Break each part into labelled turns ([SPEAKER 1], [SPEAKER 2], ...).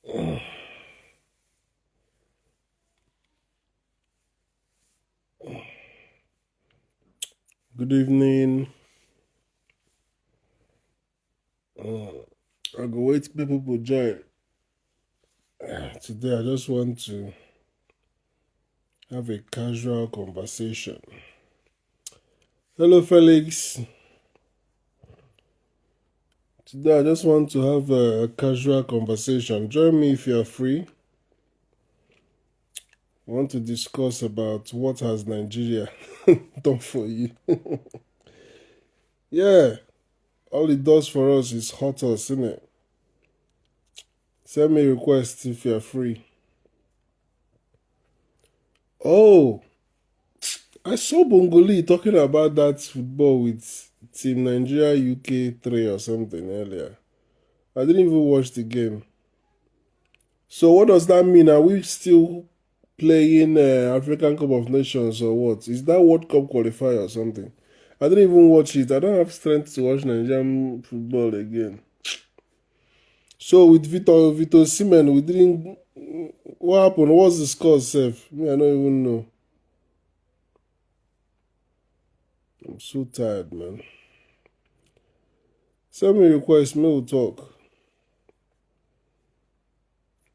[SPEAKER 1] Good evening. I go wait till people join. Today I just want to have a casual conversation. Hello, Felix. Today I just want to have a casual conversation. Join me if you are free. I want to discuss about what has Nigeria done for you. Yeah, all it does for us is hurt us, isn't it? Send me a request if you are free. Oh, I saw Bongoli talking about that football with Team Nigeria UK 3 or something earlier. I didn't even watch the game. So what does that mean? Are we still playing African Cup of Nations or what? Is that World Cup qualifier or something? I didn't even watch it. I don't have strength to watch Nigerian football again. So with Vito Osimhen, we didn't. What happened? What's the score, Sef? Me, I don't even know. I'm so tired, man. Send me a request, me will talk.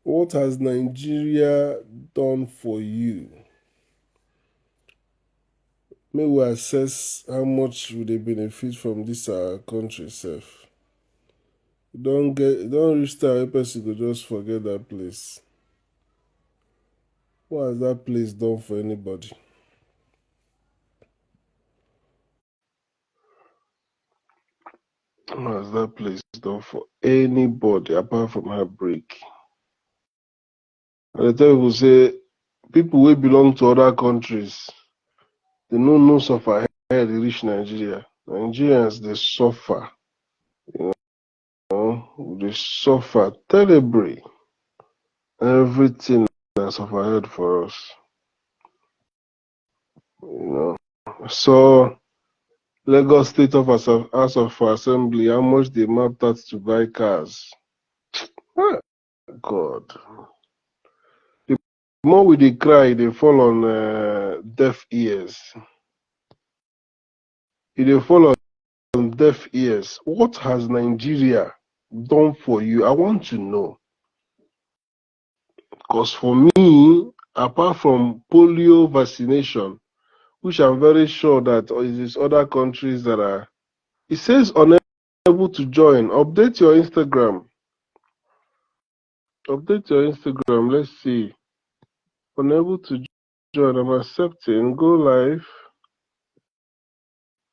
[SPEAKER 1] What has Nigeria done for you? May we assess how much we dey benefit from this our country sef. Don't reach time wey person go just forget that place. What has that place done for anybody? What has that place done for anybody apart from heartbreak? And dey tell people say people wey belong to other countries, they no suffer head reach Nigeria. Nigerians dey suffer, you know, dey suffer terribly. Everything na suffer head for us, you know. So Lagos State House of Assembly, how much they mapped out to buy cars? Ah, God. The more we dey cry, they fall on deaf ears. They fall on deaf ears. What has Nigeria done for you? I want to know. Because for me, apart from polio vaccination, which I'm very sure that it is other countries that are. It says unable to join. Update your Instagram. Update your Instagram. Let's see. Unable to join. I'm accepting. Go live.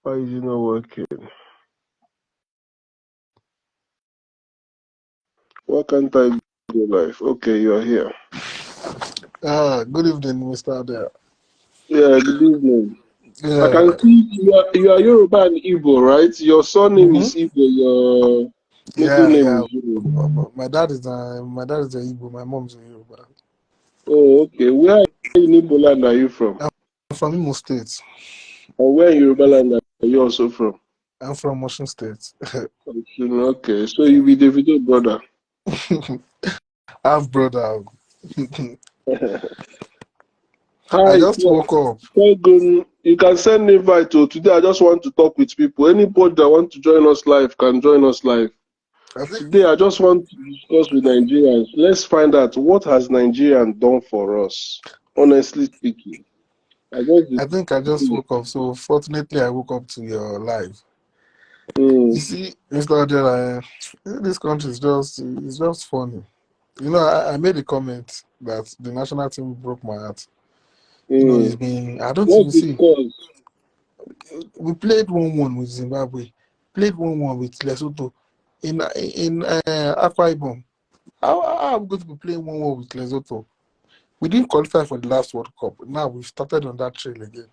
[SPEAKER 1] Why is it not working? Why can't I go live? Okay, you are here.
[SPEAKER 2] Good evening, Mr. Adair.
[SPEAKER 1] Yeah, good evening. I
[SPEAKER 2] Yeah.
[SPEAKER 1] can see you are Yoruba and Igbo, right? Your surname
[SPEAKER 2] Mm-hmm.
[SPEAKER 1] is Igbo. Your middle
[SPEAKER 2] Yeah,
[SPEAKER 1] name
[SPEAKER 2] yeah.
[SPEAKER 1] is Yoruba.
[SPEAKER 2] My dad is a Igbo. My mom's a Yoruba.
[SPEAKER 1] Oh, okay. Where in Igbo land are you from?
[SPEAKER 2] I'm from Imo State.
[SPEAKER 1] Or where in Yoruba land are you also from?
[SPEAKER 2] I'm from Osun State.
[SPEAKER 1] Okay, so you be Davido brother.
[SPEAKER 2] Half brother. I
[SPEAKER 1] Hi,
[SPEAKER 2] just woke up.
[SPEAKER 1] Segun. You can send invite to today. I just want to talk with people. Anybody that want to join us live can join us live.
[SPEAKER 2] I think
[SPEAKER 1] Today, I just want to discuss with Nigerians. Let's find out what has Nigerian done for us. Honestly speaking, I just
[SPEAKER 2] I think I just woke up. So fortunately, I woke up to your live. You
[SPEAKER 1] mm,
[SPEAKER 2] see, Mr. Adair, this country is just funny. You know, I made a comment that the national team broke my heart. You know, it's
[SPEAKER 1] mm.
[SPEAKER 2] been I don't
[SPEAKER 1] What's
[SPEAKER 2] even
[SPEAKER 1] the
[SPEAKER 2] see.
[SPEAKER 1] cause?
[SPEAKER 2] We played 1-1 with Zimbabwe, played 1-1 with Lesotho in Akwa Ibom. How are we going to be playing 1-1 with Lesotho? We didn't qualify for the last World Cup. Now we've started on that trail again.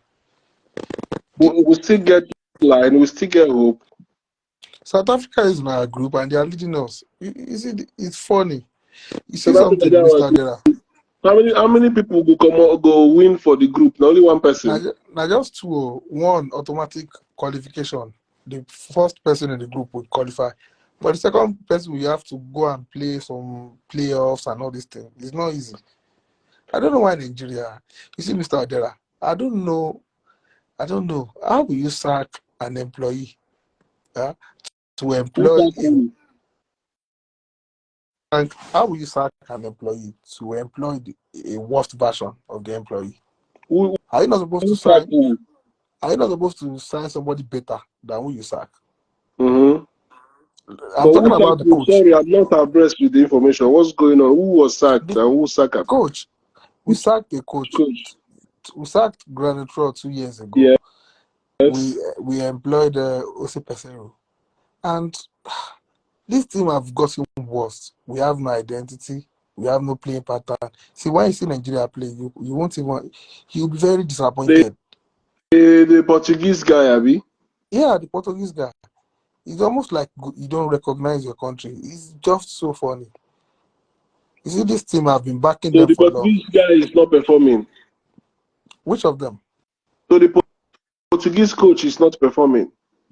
[SPEAKER 1] We still get line. We still get hope.
[SPEAKER 2] South Africa is in our group and they are leading us. You see, it's funny. You see
[SPEAKER 1] South Africa,
[SPEAKER 2] something, Mr. Adera.
[SPEAKER 1] how many people go win for the group? Now only one person.
[SPEAKER 2] Now just two, one automatic qualification. The first person in the group would qualify. But the second person we have to go and play some playoffs and all this thing. It's not easy. I don't know why Nigeria. You see, Mr. Odera, I don't know. How will you sack an employee to
[SPEAKER 1] Who's
[SPEAKER 2] employ
[SPEAKER 1] that calling?
[SPEAKER 2] and how will you sack an employee to employ a worst version of the employee?
[SPEAKER 1] Who,
[SPEAKER 2] Are you not supposed to
[SPEAKER 1] who's that
[SPEAKER 2] sign?
[SPEAKER 1] calling?
[SPEAKER 2] Are you not supposed to sign somebody better than who you sack?
[SPEAKER 1] Mm-hmm.
[SPEAKER 2] I'm
[SPEAKER 1] But who
[SPEAKER 2] talking about
[SPEAKER 1] sacked
[SPEAKER 2] the
[SPEAKER 1] him?
[SPEAKER 2] coach.
[SPEAKER 1] Sorry, I'm not abreast with the information. What's going on? Who was sacked
[SPEAKER 2] The
[SPEAKER 1] and who sacked him?
[SPEAKER 2] coach. We
[SPEAKER 1] Which
[SPEAKER 2] sacked a coach.
[SPEAKER 1] coach?
[SPEAKER 2] We sacked Granit Rohr 2 years ago.
[SPEAKER 1] Yes.
[SPEAKER 2] We employed Ose Pesero. And this team have gotten worse. We have no identity. We have no playing pattern. See, when you see Nigeria play, you won't even. You'll be very disappointed.
[SPEAKER 1] The Portuguese guy, Abi.
[SPEAKER 2] Yeah, the Portuguese guy. It's almost like you don't recognize your country. It's just so funny. You see, this team have been backing
[SPEAKER 1] So
[SPEAKER 2] them
[SPEAKER 1] the
[SPEAKER 2] for long.
[SPEAKER 1] Portuguese guy is not performing.
[SPEAKER 2] Which of them?
[SPEAKER 1] So the Portuguese coach is not performing.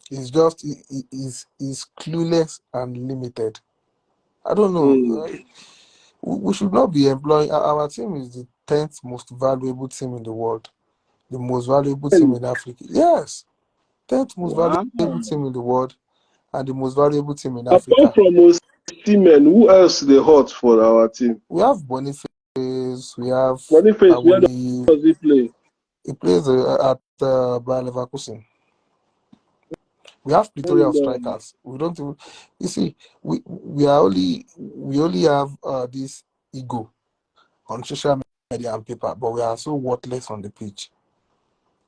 [SPEAKER 2] It's just is clueless and limited. I don't know.
[SPEAKER 1] Mm.
[SPEAKER 2] We should not be employing. Our team is the 10th most valuable team in the world, the most valuable team in Africa. Yes, 10th most
[SPEAKER 1] Wow.
[SPEAKER 2] valuable team in the world, and the most valuable team in
[SPEAKER 1] Apart
[SPEAKER 2] Africa.
[SPEAKER 1] from Osimhen, who else they hot for our team?
[SPEAKER 2] We have Boniface. We have
[SPEAKER 1] Boniface, where
[SPEAKER 2] Awoni.
[SPEAKER 1] does he play?
[SPEAKER 2] He plays at Bayer Leverkusen. We have plethora of
[SPEAKER 1] And
[SPEAKER 2] strikers. We don't even. You see, we only have this ego on social media and paper, but we are so worthless on the pitch.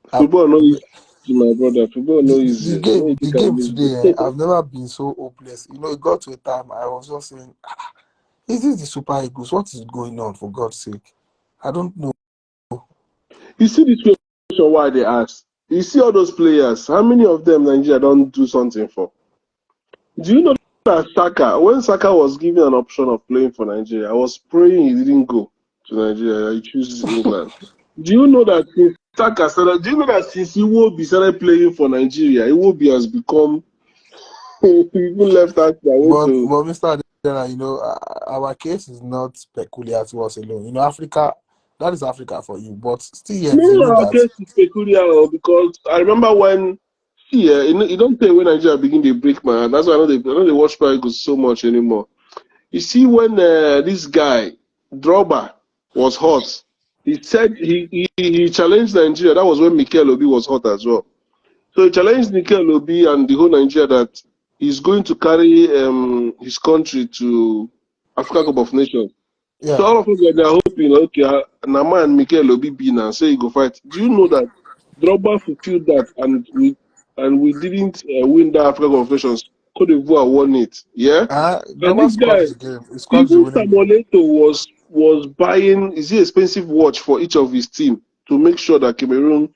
[SPEAKER 1] football no easy, my brother. Football no
[SPEAKER 2] The
[SPEAKER 1] easy. No
[SPEAKER 2] game,
[SPEAKER 1] easy
[SPEAKER 2] the
[SPEAKER 1] can
[SPEAKER 2] game
[SPEAKER 1] be.
[SPEAKER 2] today, I've never been so hopeless. It got to a time I was just saying, is this the Super Eagles? What is going on, for God's sake? I don't know.
[SPEAKER 1] You see this question why they ask. You see all those players. How many of them Nigeria don't do something for? Do you know that Saka, when Saka was given an option of playing for Nigeria, I was praying he didn't go to Nigeria. He chose England. Do you know that since Saka started, do you know that since Iwobi started playing for Nigeria, Iwobi has become even left out their way to.
[SPEAKER 2] But Mr. Adena, our case is not peculiar to us alone. Africa, that is Africa for you. But still yet, you know
[SPEAKER 1] No, our
[SPEAKER 2] that.
[SPEAKER 1] case is peculiar because I remember when you don't say when Nigeria begin to break my heart. That's why I don't they watch Super Eagles so much anymore. You see, when this guy, Drogba, was hot, he said he challenged Nigeria. That was when Mikel Obi was hot as well. So he challenged Mikel Obi and the whole Nigeria that he's going to carry his country to Africa Cup of Nations. So
[SPEAKER 2] Yeah.
[SPEAKER 1] all of us were there hoping, okay, Nama and Mikel Obi be now say he go fight. Do you know that Drogba fulfilled that and we didn't win that Africa Cup of Nations? Cote d'Ivoire won it, yeah. And
[SPEAKER 2] Drogba
[SPEAKER 1] this
[SPEAKER 2] scored
[SPEAKER 1] guy,
[SPEAKER 2] the game. He scored the
[SPEAKER 1] even
[SPEAKER 2] winning
[SPEAKER 1] Samuel
[SPEAKER 2] goal.
[SPEAKER 1] Eto'o was buying is he expensive watch for each of his team to make sure that Cameroon,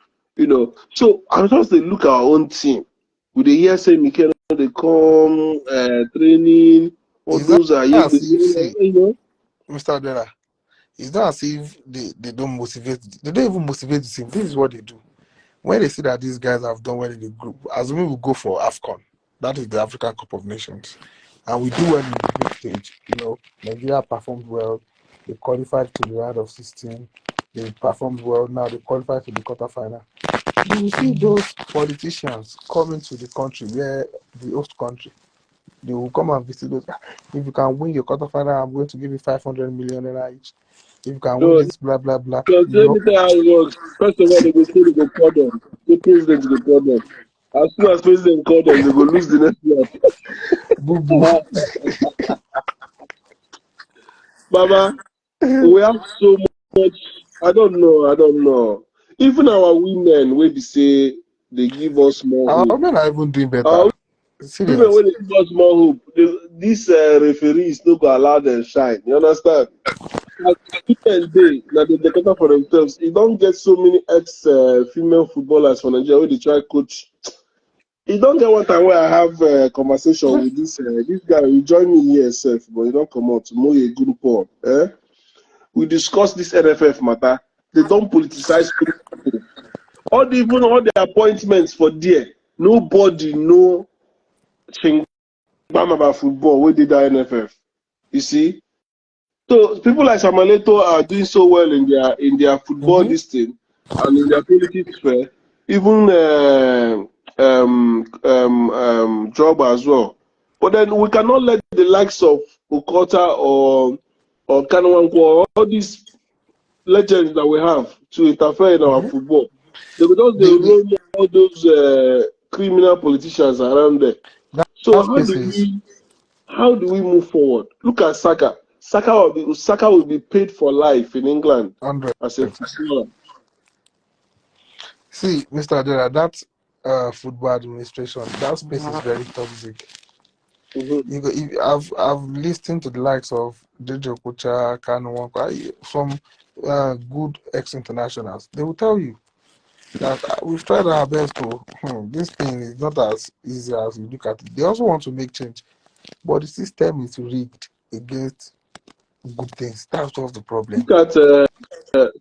[SPEAKER 1] So I just look at our own team. With the hear say Mikel they come training, all
[SPEAKER 2] It's not
[SPEAKER 1] those are
[SPEAKER 2] as if, see,
[SPEAKER 1] you
[SPEAKER 2] Mr. Adena, it's not as if they don't motivate. They don't even motivate the team. This is what they do. When they see that these guys have done well in the group, assuming we go for AFCON, that is the African Cup of Nations, and we do well in the group stage, Nigeria performed well. They qualified to the round of 16. They performed well. Now they qualified to the quarterfinal. You will see those politicians coming to the country where the host country. They will come and visit those. If you can win your quarterfinal, I'm going to give you 500 million naira each. If you can win
[SPEAKER 1] know.
[SPEAKER 2] this, blah blah blah.
[SPEAKER 1] Because let me tell you how it works. First of all, they go say they go call them. The president go call them. As soon as president call them, they go lose the next
[SPEAKER 2] Boo boo.
[SPEAKER 1] match. Baba, we have so much. I don't know. I don't know. Even our women, where they say they give us more
[SPEAKER 2] Our
[SPEAKER 1] hope.
[SPEAKER 2] women are even doing
[SPEAKER 1] Our
[SPEAKER 2] better.
[SPEAKER 1] women,
[SPEAKER 2] Serious.
[SPEAKER 1] when they give us more hope, these referees no go allow them shine. You understand? As women dey, na dem dey cater for themselves. E don get so many female footballers for Nigeria wey dey try coach. E don get one time wey I have conversation with this guy. He join me here sef, but he don comot. Moye Gurupon. We discuss this NFF matter. They don politicize people. Even all the appointments for there, nobody know spam about football. We did that NFF. You see, so people like Samuel Eto'o are doing so well in their football
[SPEAKER 2] Mm-hmm.
[SPEAKER 1] listing and in their politics sphere. Even Job as well. But then we cannot let the likes of Okota or Kanwanko or all these legends that we have to interfere in our
[SPEAKER 2] Mm-hmm.
[SPEAKER 1] football. They will just
[SPEAKER 2] The,
[SPEAKER 1] roll all those criminal politicians around there.
[SPEAKER 2] that,
[SPEAKER 1] So
[SPEAKER 2] that space is
[SPEAKER 1] how do we move forward? Look at Saka. Saka will be paid for life in England
[SPEAKER 2] 100.
[SPEAKER 1] as a footballer.
[SPEAKER 2] See, Mr. Adela, that football administration, that space is very toxic.
[SPEAKER 1] Mm-hmm.
[SPEAKER 2] I've listened to the likes of Dejo Kucha, Kanu Wanko, some good ex-internationals. They will tell you that we've tried our best to. This thing is not as easy as you look at it. They also want to make change, but the system is rigged against good things. That's just the problem.
[SPEAKER 1] Look at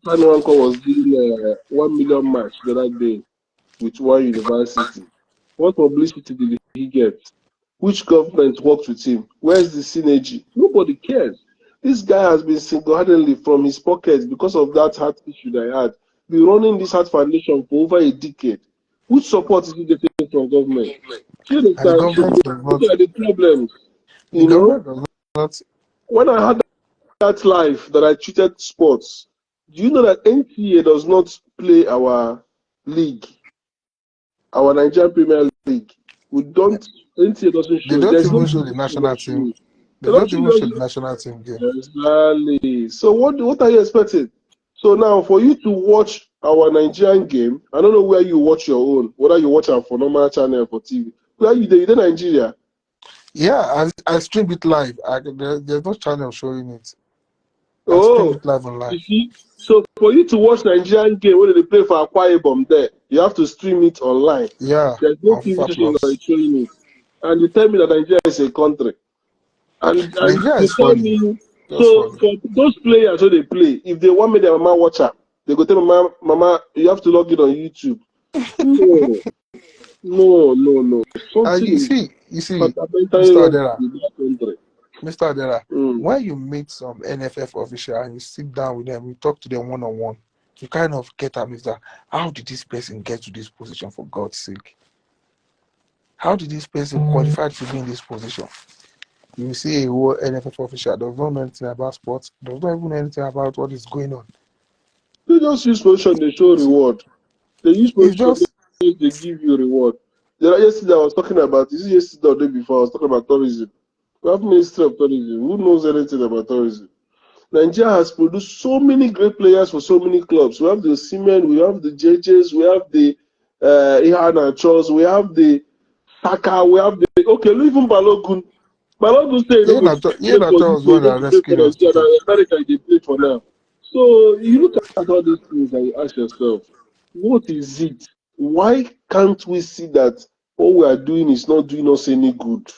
[SPEAKER 1] Kanwanko was doing 1 million match the other day with one university. What publicity did he get? Which government worked with him? Where's the synergy? Nobody cares. This guy has been single-handedly from his pocket because of that heart issue that he had. Been running this heart foundation for over a decade. Which support is he getting from government? Do you
[SPEAKER 2] And the
[SPEAKER 1] understand? So
[SPEAKER 2] government does
[SPEAKER 1] those
[SPEAKER 2] not.
[SPEAKER 1] are the problems.
[SPEAKER 2] The
[SPEAKER 1] You know,
[SPEAKER 2] government does not.
[SPEAKER 1] when I had that life that I treated sports, do you know that NTA does not play our league, our Nigerian Premier League? We don't. NTA doesn't
[SPEAKER 2] They
[SPEAKER 1] show it.
[SPEAKER 2] don't
[SPEAKER 1] There's no
[SPEAKER 2] even show the
[SPEAKER 1] BBC
[SPEAKER 2] national
[SPEAKER 1] that show
[SPEAKER 2] team.
[SPEAKER 1] it.
[SPEAKER 2] They
[SPEAKER 1] They
[SPEAKER 2] don't
[SPEAKER 1] don't
[SPEAKER 2] even show
[SPEAKER 1] show
[SPEAKER 2] the national team game.
[SPEAKER 1] exactly. So what are you expecting? So now for you to watch our Nigerian game, I don't know where you watch your own, whether you watch am for normal channel or for TV. Where you dey? You dey Nigeria?
[SPEAKER 2] Yeah, I streamed it live. There's no channel showing it. I streamed
[SPEAKER 1] Oh,
[SPEAKER 2] it live on
[SPEAKER 1] you
[SPEAKER 2] live.
[SPEAKER 1] see. So for you to watch Nigerian game when they play for Akwa Ibom there, you have to stream it online.
[SPEAKER 2] Yeah,
[SPEAKER 1] There's no
[SPEAKER 2] on
[SPEAKER 1] TV
[SPEAKER 2] FIFA
[SPEAKER 1] station that
[SPEAKER 2] Plus.
[SPEAKER 1] is showing it. And you tell me that Nigeria is a country. And
[SPEAKER 2] Nigeria
[SPEAKER 1] you
[SPEAKER 2] is
[SPEAKER 1] tell
[SPEAKER 2] funny.
[SPEAKER 1] me,
[SPEAKER 2] Just
[SPEAKER 1] so
[SPEAKER 2] funny.
[SPEAKER 1] for those players who they play, if they want me their mama watch am, they go tell mama, you have to log in on YouTube. No, no. Something
[SPEAKER 2] You
[SPEAKER 1] is
[SPEAKER 2] see,
[SPEAKER 1] fundamentally
[SPEAKER 2] Mr.
[SPEAKER 1] wrong
[SPEAKER 2] Adera,
[SPEAKER 1] with that country.
[SPEAKER 2] Mr. Adera,
[SPEAKER 1] Mm.
[SPEAKER 2] when you meet some NFF official and you sit down with them, you talk to them one on one, you kind of get at Mr. How did this person get to this position for God's sake? How did this person qualify to be in this position? You see a whole NFF official does not know anything about sports, does not even know anything about what is going on.
[SPEAKER 1] They just use position, they show reward. They use
[SPEAKER 2] It's
[SPEAKER 1] position,
[SPEAKER 2] just
[SPEAKER 1] they give you reward. Yesterday I was talking about, this is yesterday or the day before, I was talking about tourism. We have Ministry of Tourism. Who knows anything about tourism? Nigeria has produced so many great players for so many clubs. We have the Seamen, we have the JJs, we have the Ihan and Charles, we have the Saka, we have the even Balogun. Balogun say he no go
[SPEAKER 2] yeah,
[SPEAKER 1] play
[SPEAKER 2] that
[SPEAKER 1] for
[SPEAKER 2] was
[SPEAKER 1] UK, he
[SPEAKER 2] one
[SPEAKER 1] no
[SPEAKER 2] that
[SPEAKER 1] go play for
[SPEAKER 2] rescued us
[SPEAKER 1] Nigeria.
[SPEAKER 2] today.
[SPEAKER 1] Na America they play for now. So you look at all these things and you ask yourself, what is it? Why can't we see that what we are doing is not doing us any good?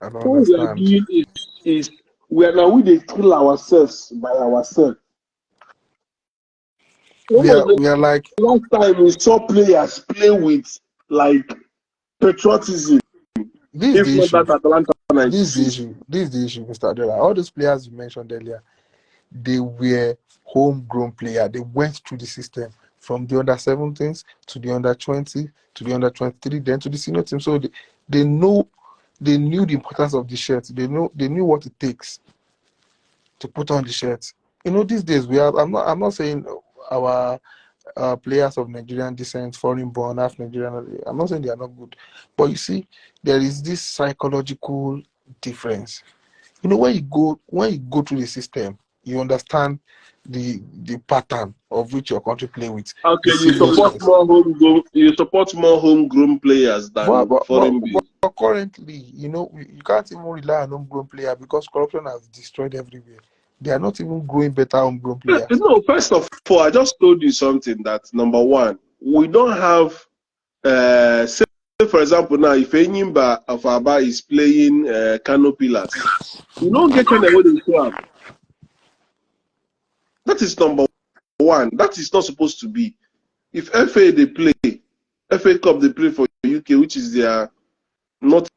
[SPEAKER 2] I don't
[SPEAKER 1] What we are
[SPEAKER 2] understand.
[SPEAKER 1] doing is we dey kill ourselves by ourselves. When was the
[SPEAKER 2] We are like
[SPEAKER 1] last time we saw players play with like patriotism,
[SPEAKER 2] this is
[SPEAKER 1] if
[SPEAKER 2] the
[SPEAKER 1] not
[SPEAKER 2] issue.
[SPEAKER 1] that Atalanta
[SPEAKER 2] This is the
[SPEAKER 1] 96?
[SPEAKER 2] issue. This is the issue, Mr. Adela. All those players you mentioned earlier, they were homegrown players. They went through the system from the under 17s to the under 20 to the under 23, then to the senior team. So they know they knew the importance of the shirt. They knew what it takes to put on the shirt. These days we have. I'm not saying our players of Nigerian descent, foreign born, half Nigerian. I'm not saying they are not good, but you see, there is this psychological difference. When you go through the system, you understand the pattern of which your country play with, the
[SPEAKER 1] Okay,
[SPEAKER 2] seriousness.
[SPEAKER 1] you support more homegrown players
[SPEAKER 2] But
[SPEAKER 1] than
[SPEAKER 2] but, but,
[SPEAKER 1] foreign
[SPEAKER 2] but
[SPEAKER 1] based.
[SPEAKER 2] currently, you can't even rely on homegrown player because corruption has destroyed everywhere. They are not even growing better homegrown players.
[SPEAKER 1] No, first of all, I just told you something that number one, we don't have say for example now if Enyimba of Aba is playing Kano Pillars, you don't get channel where they show am. That is number one. That is not supposed to be. If FA Cup they play for UK, which is their north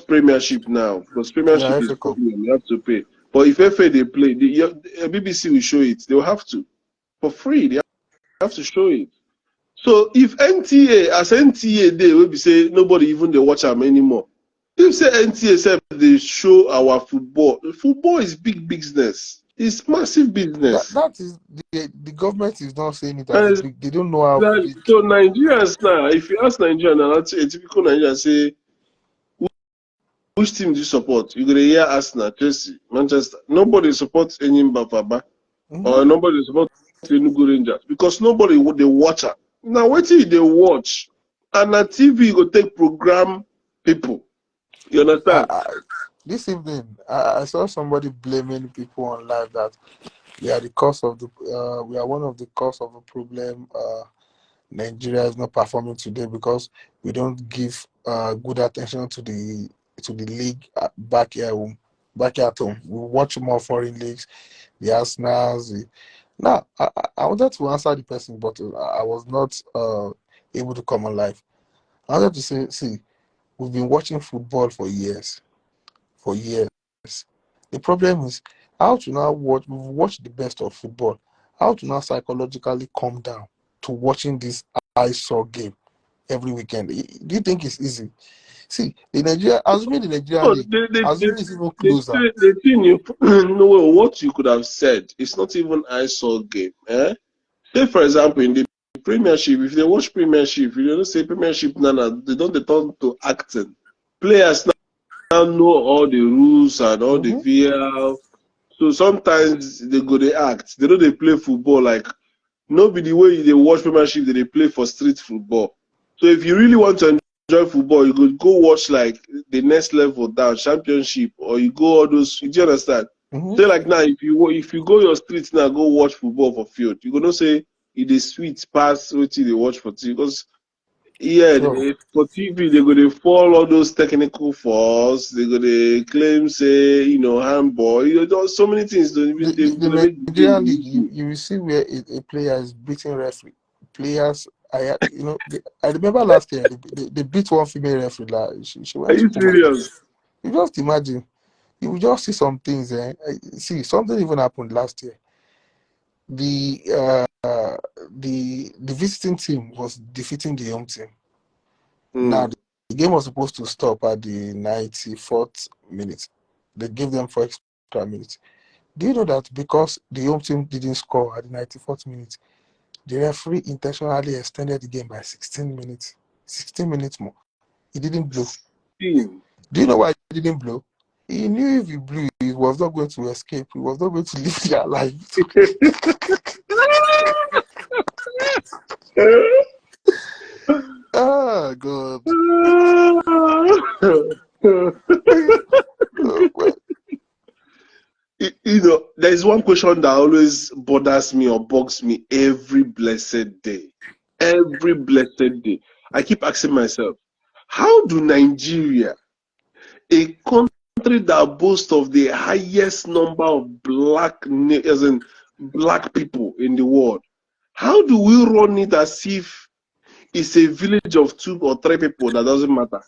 [SPEAKER 1] Premiership now, because
[SPEAKER 2] Yeah,
[SPEAKER 1] Premiership is
[SPEAKER 2] FA Cup.
[SPEAKER 1] premium, you have to pay. But if FA they play, BBC will show it. They will have to for free. They have to show it. So if NTA as NTA they will be say nobody even they watch them anymore. If say NTA said they show our football, football is big business. It's massive business.
[SPEAKER 2] That is the government is not saying it as
[SPEAKER 1] And
[SPEAKER 2] big. They don't know how big.
[SPEAKER 1] so Nigerians now, if you ask Nigerian, now, that's a typical Nigerian say, which team do you support? You're gonna hear Arsenal, Chelsea, Manchester. Nobody supports any Mbafaba
[SPEAKER 2] Mhm.
[SPEAKER 1] or nobody supports Enugu Rangers because nobody would they watch her. Now what if they watch? And na TV go take program people. You
[SPEAKER 2] I,
[SPEAKER 1] understand?
[SPEAKER 2] I, this evening, I saw somebody blaming people on live that we are the cause of the we are one of the cause of the problem. Nigeria is not performing today because we don't give good attention to the league back at home. We watch more foreign leagues, the Arsenals. Now, I wanted to answer the person, but I was not able to come on live. I wanted to say, see, we've been watching football for years, for years. The problem is how to now watch the best of football, how to now psychologically come down to watching this eyesore game every weekend. Do you think it's easy? See, assuming the Nigerian
[SPEAKER 1] No,
[SPEAKER 2] league, assuming it's even
[SPEAKER 1] they,
[SPEAKER 2] closer.
[SPEAKER 1] the thing you no what you could have said, it's not even I saw game. Eh? Say for example in the Premiership, if they watch Premiership, you don't say Premiership now, they turn to acting. Players now know all the rules and all the
[SPEAKER 2] Mm-hmm.
[SPEAKER 1] VL. So sometimes they go they act. They know they play football like nobody the way they watch Premiership they play for street football. So if you really want to enjoy football, you could go watch like the next level down, Championship, or you go all those. Do you understand?
[SPEAKER 2] Mm-hmm.
[SPEAKER 1] Say like now, if you go your streets now, go watch football for field. You gonna say it is sweet pass wetin they watch for TV because yeah,
[SPEAKER 2] Sure.
[SPEAKER 1] for TV they go to follow all those technical faults. They go to claim say handball. So many things. They
[SPEAKER 2] The
[SPEAKER 1] gonna make the game
[SPEAKER 2] Nigerian league,
[SPEAKER 1] easy.
[SPEAKER 2] you will see where a player is beating referee. Players, I remember last year they beat one female referee. Like, she
[SPEAKER 1] Are
[SPEAKER 2] went to
[SPEAKER 1] you
[SPEAKER 2] coma.
[SPEAKER 1] serious?
[SPEAKER 2] You just imagine. You will just see some things. See, something even happened last year. The the visiting team was defeating the home team. Now
[SPEAKER 1] Hmm.
[SPEAKER 2] the game was supposed to stop at the 94th minute. They gave them 4 extra minutes. Do you know that because the home team didn't score at the 94th minute, the referee intentionally extended the game by 16 minutes? 16 minutes more. He didn't blow.
[SPEAKER 1] Team.
[SPEAKER 2] Do you know why he didn't blow? He knew if he blew, he was not going to escape. He was not going to live their life. Ah, God. Well,
[SPEAKER 1] There's one question that always bothers me or bugs me every blessed day. Every blessed day. I keep asking myself, how do Nigeria, a country that boasts of the highest number of as in black people in the world, how do we run it as if it's a village of 2 or 3 people that doesn't matter?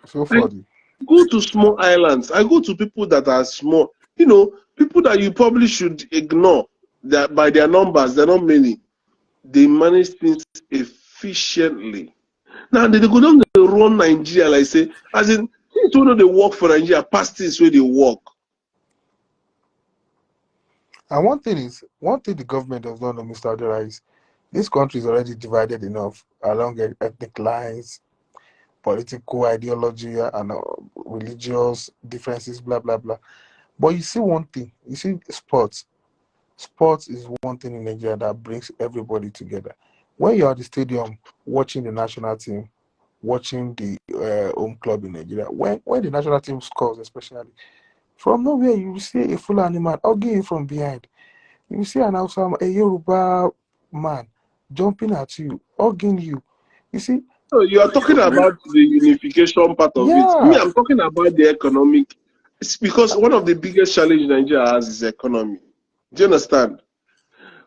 [SPEAKER 2] so
[SPEAKER 1] I
[SPEAKER 2] funny.
[SPEAKER 1] go to small islands. I go to people that are small. People that you probably should ignore that by their numbers, they're not many. They manage things efficiently. Now they go down the run Nigeria, like say, as in things wey no dey work for Nigeria pass things where they work.
[SPEAKER 2] And one thing the government does not know, Mr. Odera, is this country is already divided enough along ethnic lines, political ideology, and religious differences, blah, blah, blah. But you see one thing, you see sports. Sports is one thing in Nigeria that brings everybody together. When you're at the stadium watching the national team, watching the home club in Nigeria, when the national team scores, especially, from nowhere you will see a full animal hugging you from behind. You will see an Hausa, a Yoruba man jumping at you, hugging you. You see,
[SPEAKER 1] So you are talking about the unification part of it. Me,
[SPEAKER 2] yeah,
[SPEAKER 1] I'm talking about the economic. It's because one of the biggest challenges Nigeria has is economy. Do you understand?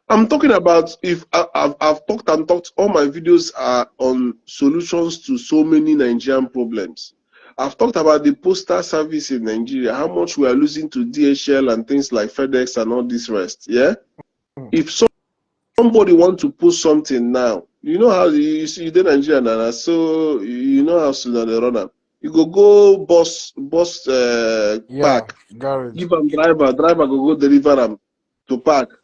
[SPEAKER 1] I'm talking about if I've talked and talked, all my videos are on solutions to so many Nigerian problems. I've talked about the postal service in Nigeria, how much we are losing to DHL and things like FedEx and all this rest. Yeah. If somebody want to post something now, you know how you see the Nigeria now, so you know how soon they run am. You go bus park,
[SPEAKER 2] garage.
[SPEAKER 1] give am driver go deliver am to park.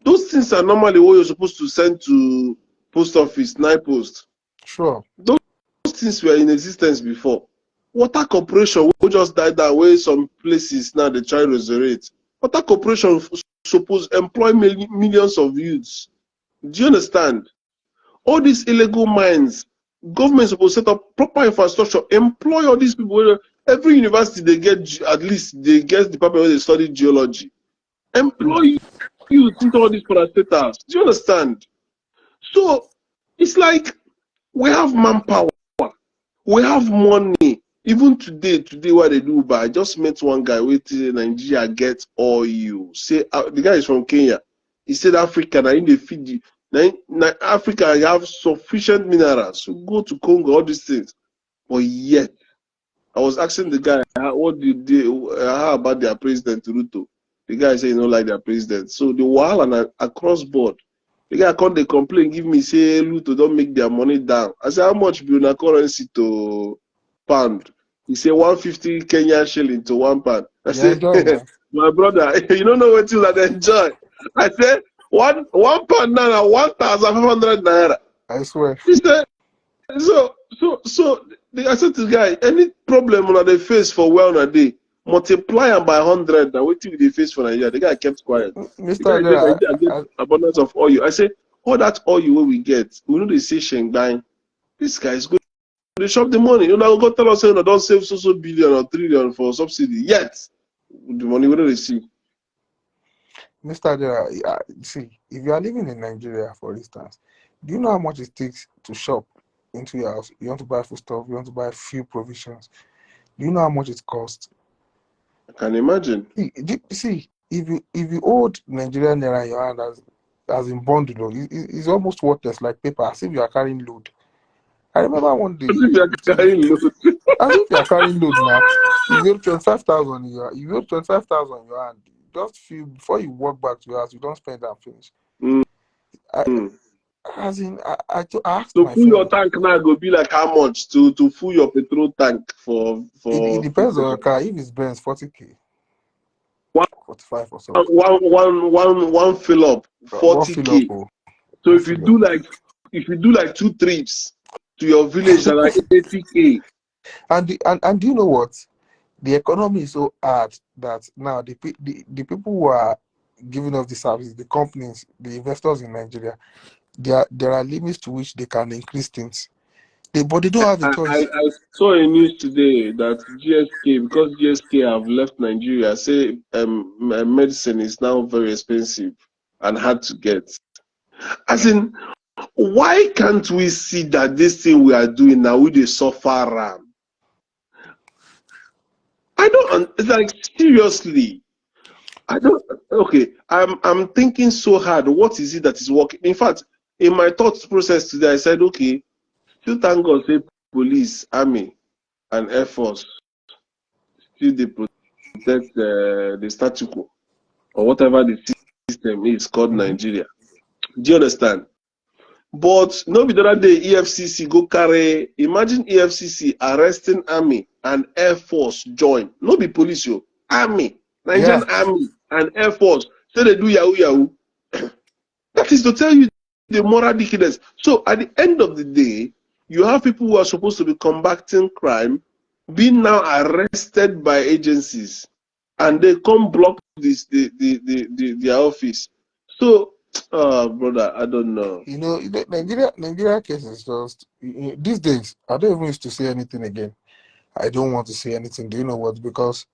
[SPEAKER 1] Those things are normally what you're supposed to send to post office, night post.
[SPEAKER 2] Sure.
[SPEAKER 1] Those things were in existence before. Water corporation wey just die down, wey some places now they try resurrect. Water corporation suppose employ millions of youths. Do you understand? All these illegal mines, government supposed set up proper infrastructure, employ all these people. Every university they get, at least they get department where they study geology. Employ youth into all these parastatals. Do you understand? So it's like we have manpower, we have money. Even today what they do, but I just met one guy waiting Nigeria get oil. Say the guy is from Kenya. He said Africa, now in the Fiji, now Africa have sufficient minerals. So go to Congo, all these things. But yet, I was asking the guy, how about their president Ruto? The guy said he don't like their president. So the wahala across board. The guy come they complain, give me say Ruto don't make their money down. I said, how much be una currency to pound? He said 150 Kenyan shilling to £1. I said, my brother, you don't know what you that enjoy. I said, one pound now 1,500 naira.
[SPEAKER 2] I swear.
[SPEAKER 1] He said, so I said to the guy, any problem that they face for well a day, multiply them by 100. Now what they face for Nigeria? The guy kept quiet.
[SPEAKER 2] Mr.
[SPEAKER 1] Nigeria get abundance of oil. I say, all that oil where we get, we know they say Shengbang. This guy is good. They shop the money. You know, go tell us say don't save so billion or trillion for subsidy. Yet the money we don't receive.
[SPEAKER 2] Mr. Adela, see, if you are living in Nigeria, for instance, do you know how much it takes to shop into your house? You want to buy food stuff, you want to buy a few provisions. Do you know how much it costs?
[SPEAKER 1] I can imagine.
[SPEAKER 2] See, if you hold Nigerian naira in your hand as in bundle, it's almost worthless, like paper, as if you are carrying load. I remember one day.
[SPEAKER 1] As if you are carrying load.
[SPEAKER 2] As if you are carrying load now. You hold 25,000 in your hand. Just feel before you walk back to your house, you don't spend and finish. I asked
[SPEAKER 1] so
[SPEAKER 2] my
[SPEAKER 1] full
[SPEAKER 2] friend,
[SPEAKER 1] your tank now go be like how much to full your petrol tank for
[SPEAKER 2] it depends on your car. If it's Benz, 40k, 45 or so.
[SPEAKER 1] One fill up 40k. So if you do like 2 trips to your village, are like 80k.
[SPEAKER 2] And do you know what? The economy is so hard that now the people who are giving us the service, the companies, the investors in Nigeria, there are limits to which they can increase things. But they don't have a choice.
[SPEAKER 1] I saw a news today that GSK, because GSK have left Nigeria, say medicine is now very expensive and hard to get. As in, why can't we see that this thing we are doing now with the suffer ram? I don't like seriously. I don't. Okay, I'm thinking so hard. What is it that is working? In fact, in my thought process today, I said, okay, still thank God, say police, army, and air force still they protect the status quo or whatever the system is called Nigeria. Do you understand? But no be the other day EFCC go carry. Imagine EFCC arresting army and air force join. No be police, yo. Army, Nigerian army and air force say they do yahoo yahoo. That is to tell you the moral decadence. So at the end of the day, you have people who are supposed to be combating crime being now arrested by agencies, and they come block their office. So, brother, I don't know.
[SPEAKER 2] You know, Nigeria case is just these days. I don't even used to say anything again. I don't want to say anything. Do you know what? Because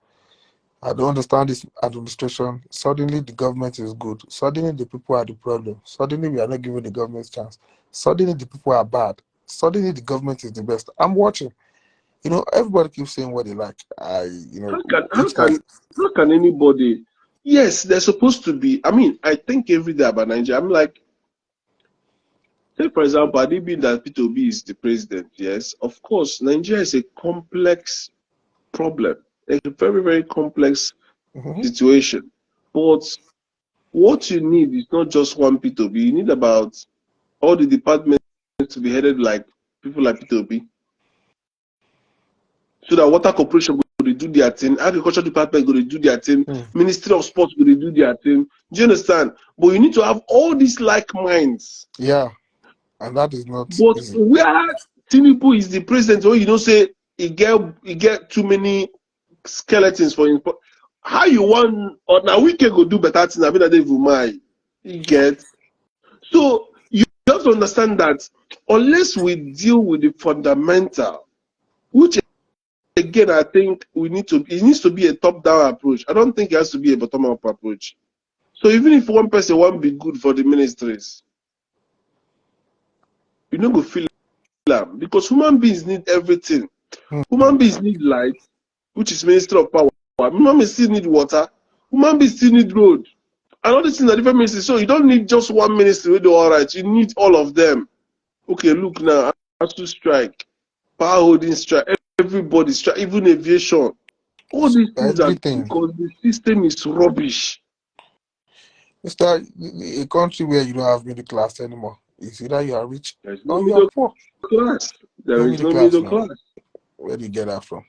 [SPEAKER 2] I don't understand this administration. Suddenly the government is good. Suddenly the people are the problem. Suddenly we are not giving the government a chance. Suddenly the people are bad. Suddenly the government is the best. I'm watching. You know, everybody keeps saying what they like.
[SPEAKER 1] How can anybody? Yes, they're supposed to be. I mean, I think every day about Nigeria. I'm like, Say, for example, had it been that P2B is the president, yes, of course, Nigeria is a complex problem, a very, very complex situation. But what you need is not just one P2B, you need about all the departments to be headed like people like P2B. So that water corporation go do their thing, agriculture department go do their thing, Ministry of Sports go do their thing. Do you understand? But you need to have all these like minds.
[SPEAKER 2] Yeah, and that is not
[SPEAKER 1] But
[SPEAKER 2] easy.
[SPEAKER 1] where Tinubu is the president, or you don't say he get too many skeletons for him. How you want or now we can go do better things? I mean that they will you get. So you have to understand that unless we deal with the fundamental, which again I think it needs to be a top-down approach. I don't think it has to be a bottom-up approach. So even if one person won't be good for the ministries, you know go feel them because human beings need everything. Human beings need light, which is Ministry of Power. Human beings still need water. Human beings still need road. And all these things are different ministries. So you don't need just one ministry with the all right. You need all of them. Okay, look now, ASU strike, power holding strike, everybody strike, even aviation. All these things are because the system is rubbish.
[SPEAKER 2] It's like a country where you don't have middle class anymore. It's either you are rich
[SPEAKER 1] There is no
[SPEAKER 2] or you are
[SPEAKER 1] middle
[SPEAKER 2] poor.
[SPEAKER 1] class. There is no middle class.
[SPEAKER 2] Where do you get that from?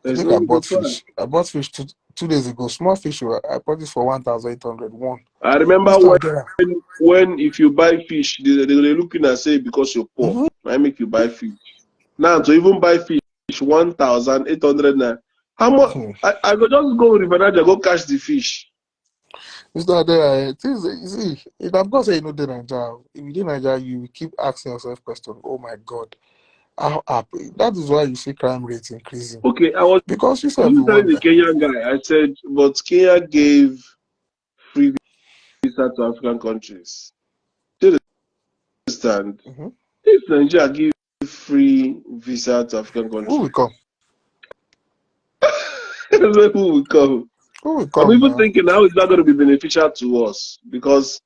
[SPEAKER 1] There
[SPEAKER 2] I
[SPEAKER 1] is
[SPEAKER 2] think
[SPEAKER 1] no
[SPEAKER 2] I bought
[SPEAKER 1] middle
[SPEAKER 2] fish. I bought fish 2 days ago. Small fish. I bought this for 1,800.
[SPEAKER 1] I remember when if you buy fish, they're looking at say because you're poor, I make you buy fish. Now to even buy fish 1,800 naira. How much? I go just go River Niger, go catch the fish.
[SPEAKER 2] It's not there. You see, I'm not saying you know the Nigeria. If you do Nigeria, you keep asking yourself question. Oh my God, how happy? That is why you see crime rates increasing.
[SPEAKER 1] Okay, I was
[SPEAKER 2] because you said
[SPEAKER 1] telling the Kenyan guy. I said, but Kenya gave free visa to African countries. Do you understand? If Nigeria give free visa to African countries,
[SPEAKER 2] who will come?
[SPEAKER 1] Who will come?
[SPEAKER 2] Who will come?
[SPEAKER 1] I'm even thinking how is that going to be beneficial to us? Because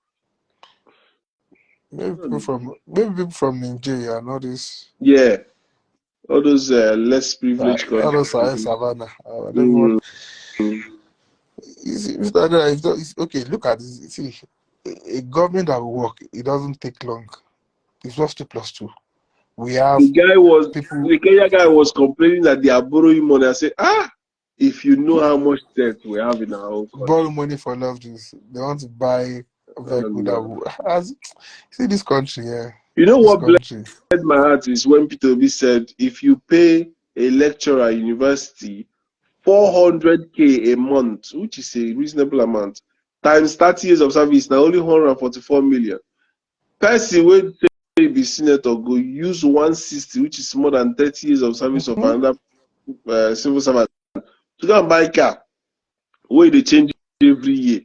[SPEAKER 2] maybe people from Nigeria and all this.
[SPEAKER 1] Yeah, all those less privileged countries.
[SPEAKER 2] All those Savannah. You see, okay, look at this. See, a government that will work, it doesn't take long. It's just 2+2. We have
[SPEAKER 1] the Kenya guy was complaining that they are borrowing money. I said, if you know how much debt we have in our own country.
[SPEAKER 2] Borrow money for love this. They want to buy a vehicle that will see this country, yeah.
[SPEAKER 1] You know what blessed my heart is when Peter Obi said if you pay a lecturer at university 400k a month, which is a reasonable amount, times 30 years of service, now only 144 million. Person will be senator go use 160, which is more than 30 years of service of another civil servant to go and buy a car where they change every year.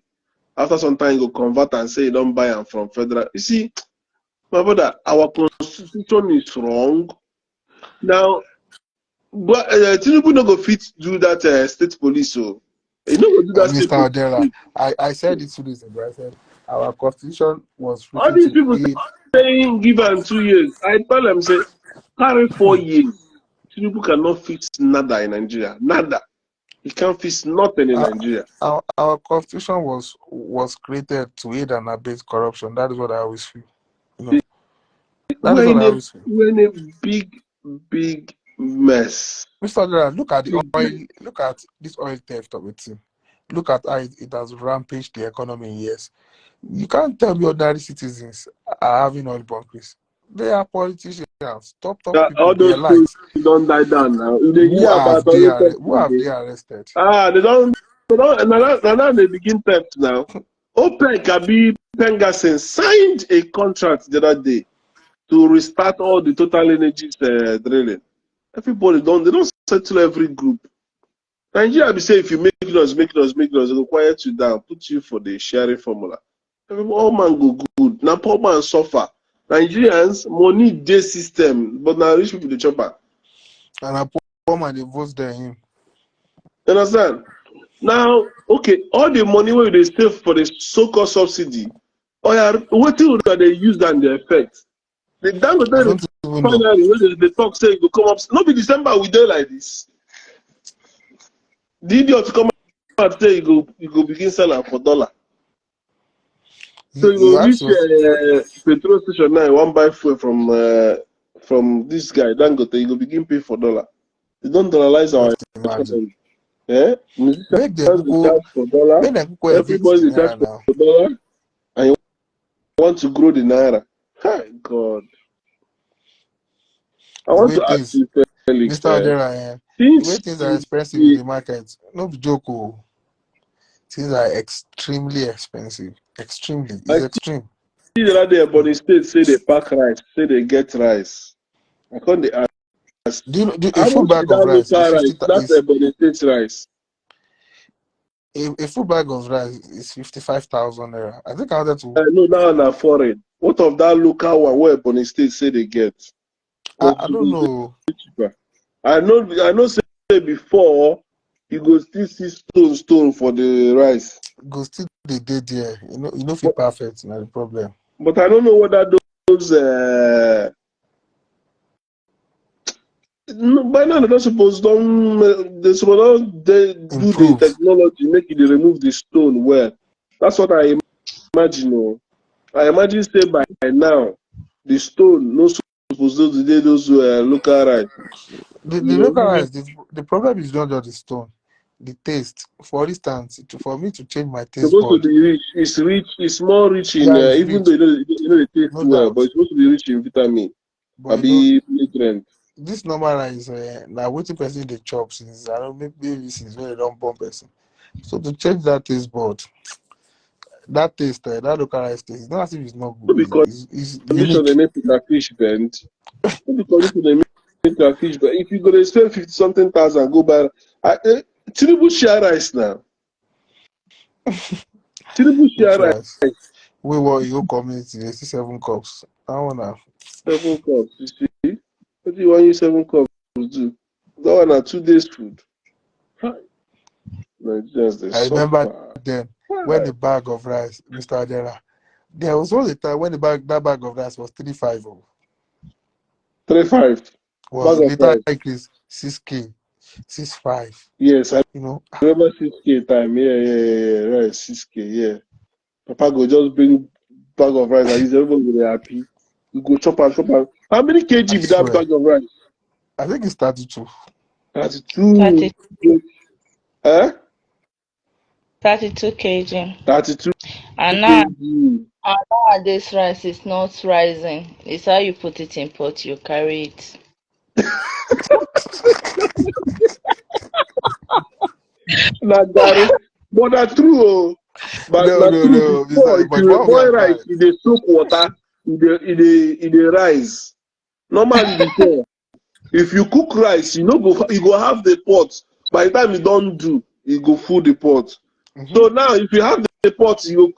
[SPEAKER 1] After some time, you go convert and say you don't buy them from federal. You see, my brother, our constitution is wrong. Now, but Tinubu no go fit do that state police, so you know go do that state
[SPEAKER 2] Mr. Odera, I said it 2 days ago. I said our constitution was
[SPEAKER 1] all these people saying give am 2 years. I tell them say carry 4 years. Tinubu cannot fix nada in Nigeria. Nada. He can't fix nothing in Nigeria.
[SPEAKER 2] Our constitution was created to aid and abet corruption. That is what I always feel. You know,
[SPEAKER 1] we're in a big mess.
[SPEAKER 2] Mr. Odera, look at the oil. Look at this oil theft of a team. Look at how it has rampaged the economy in years. You can't tell me ordinary citizens are having oil bunkers. They are politicians, top people.
[SPEAKER 1] All those people don't die down now.
[SPEAKER 2] Who have they arrested?
[SPEAKER 1] They don't. Now they begin theft now. OPEC, Abi Pengasen signed a contract the other day to restart all the Total Energies drilling. Everybody they don't settle every group. Nigeria be say if you make us, they go quiet you down, put you for the sharing formula. All man go good. Now poor man suffer. Nigerians money day system, but now rich people the chopper.
[SPEAKER 2] And a poor man they vote there him.
[SPEAKER 1] You understand? Now, okay, all the money where they save for the so-called subsidy, what do they use that the effect? The
[SPEAKER 2] I
[SPEAKER 1] Dangote
[SPEAKER 2] don't even know.
[SPEAKER 1] refinery wey dey talk say e go come up. No be December we dey like this. The idiot come out say you go begin sell am for dollar. So you
[SPEAKER 2] You
[SPEAKER 1] go
[SPEAKER 2] have
[SPEAKER 1] reach
[SPEAKER 2] to.
[SPEAKER 1] petrol station now, you wan buy fuel from this guy Dangote, you go begin pay for dollar. You don dollarize our
[SPEAKER 2] Just imagine.
[SPEAKER 1] economy. Musicians
[SPEAKER 2] Make them
[SPEAKER 1] dey
[SPEAKER 2] go.
[SPEAKER 1] charge for dollar,
[SPEAKER 2] Make them go evict
[SPEAKER 1] everybody
[SPEAKER 2] the
[SPEAKER 1] dey charge
[SPEAKER 2] naira now.
[SPEAKER 1] for dollar, and you want to grow the naira. Hi God. I
[SPEAKER 2] The
[SPEAKER 1] want
[SPEAKER 2] way
[SPEAKER 1] to ask
[SPEAKER 2] things,
[SPEAKER 1] you, Felix,
[SPEAKER 2] Mr. Odera, the way
[SPEAKER 1] since
[SPEAKER 2] things are
[SPEAKER 1] you
[SPEAKER 2] expensive in
[SPEAKER 1] dey
[SPEAKER 2] the market, no be joke. Oh. Things are extremely expensive. Extremely.
[SPEAKER 1] I
[SPEAKER 2] It's extreme.
[SPEAKER 1] see the other day Ebonyi State say they pack rice, say they get rice. I come dey ask,
[SPEAKER 2] Do you know a
[SPEAKER 1] how
[SPEAKER 2] full
[SPEAKER 1] much be
[SPEAKER 2] bag of
[SPEAKER 1] that
[SPEAKER 2] rice is
[SPEAKER 1] local
[SPEAKER 2] 50
[SPEAKER 1] rice? That's
[SPEAKER 2] is
[SPEAKER 1] Ebonyi State rice.
[SPEAKER 2] a full bag of rice is 55,000 naira. I think I wanted to.
[SPEAKER 1] No, now na foreign. What of that local one where Ebonyi State say they get? But
[SPEAKER 2] I don't
[SPEAKER 1] suppose dey
[SPEAKER 2] know.
[SPEAKER 1] cheaper. I know say before you go still see stone for the rice.
[SPEAKER 2] Go still the day there. You know, feel
[SPEAKER 1] But
[SPEAKER 2] perfect. Not the problem.
[SPEAKER 1] but I don't know whether those no, by now they suppose they do the
[SPEAKER 2] Improve.
[SPEAKER 1] technology make it remove the stone well. That's what I imagine. Oh. I imagine say by now the stone no suppose those local rice.
[SPEAKER 2] The
[SPEAKER 1] You know,
[SPEAKER 2] local rice. The problem is not just the stone. The taste. For instance, for me to change my taste
[SPEAKER 1] supposed to
[SPEAKER 2] bud,
[SPEAKER 1] be rich. It's rich. It's more rich in
[SPEAKER 2] yeah, it's
[SPEAKER 1] even
[SPEAKER 2] rich,
[SPEAKER 1] though you know they taste
[SPEAKER 2] no
[SPEAKER 1] well, but
[SPEAKER 2] doubt.
[SPEAKER 1] it's supposed to be rich in vitamin.
[SPEAKER 2] But
[SPEAKER 1] Abi nutrient.
[SPEAKER 2] this normal rice, now waiting person they chop since I don't maybe since when they don't bomb person. So to change that taste bud, that taste, that local rice taste, it's not as if it's not
[SPEAKER 1] No
[SPEAKER 2] good.
[SPEAKER 1] be
[SPEAKER 2] It's
[SPEAKER 1] condition they
[SPEAKER 2] unique.
[SPEAKER 1] make with a fish bend. No be condition they make with a fish bend. If you go to spend 50 something thousand, go buy. Tinubu share rice now. Tinubu
[SPEAKER 2] Which
[SPEAKER 1] share rice.
[SPEAKER 2] rice? We were your community. They see 7 cups. I wanna.
[SPEAKER 1] 7 cups. You see, what do you want? You 7 cups to do? That one are 2 days food. Hi. Nigerians they
[SPEAKER 2] I remember
[SPEAKER 1] suffer.
[SPEAKER 2] then when
[SPEAKER 1] Why?
[SPEAKER 2] the bag of rice, Mr. Adela, there was only a time when that bag of rice was 3.5.
[SPEAKER 1] 3-5
[SPEAKER 2] Was
[SPEAKER 1] bag of
[SPEAKER 2] later
[SPEAKER 1] rice.
[SPEAKER 2] increased 6K, 6.5.
[SPEAKER 1] Yes, I
[SPEAKER 2] You know,
[SPEAKER 1] remember 6K time. Yeah. Right, 6K. Yeah. Papa go just bring bag of rice and use everybody go dey happy. You go chop and chop am. How many kg
[SPEAKER 2] I
[SPEAKER 1] be that
[SPEAKER 2] swear.
[SPEAKER 1] bag of rice?
[SPEAKER 2] I think it's 32.
[SPEAKER 1] 32.
[SPEAKER 3] 30,
[SPEAKER 1] Eh?
[SPEAKER 3] 32 kg.
[SPEAKER 1] 32
[SPEAKER 3] And now,
[SPEAKER 1] kg.
[SPEAKER 3] nowadays, rice is not rising. It's how you put it in pot, you carry it.
[SPEAKER 1] Na garri. But na true oh. But
[SPEAKER 2] No,
[SPEAKER 1] na
[SPEAKER 2] no,
[SPEAKER 1] true
[SPEAKER 2] no.
[SPEAKER 1] before if
[SPEAKER 2] But
[SPEAKER 1] you
[SPEAKER 2] what we
[SPEAKER 1] boil rice,
[SPEAKER 2] advise,
[SPEAKER 1] e dey soak water, e dey rise. Normally before, if you cook rice, you go have the pot. By the time you don do, you go full the pot.
[SPEAKER 2] mhm.
[SPEAKER 1] So now if you have the pot, you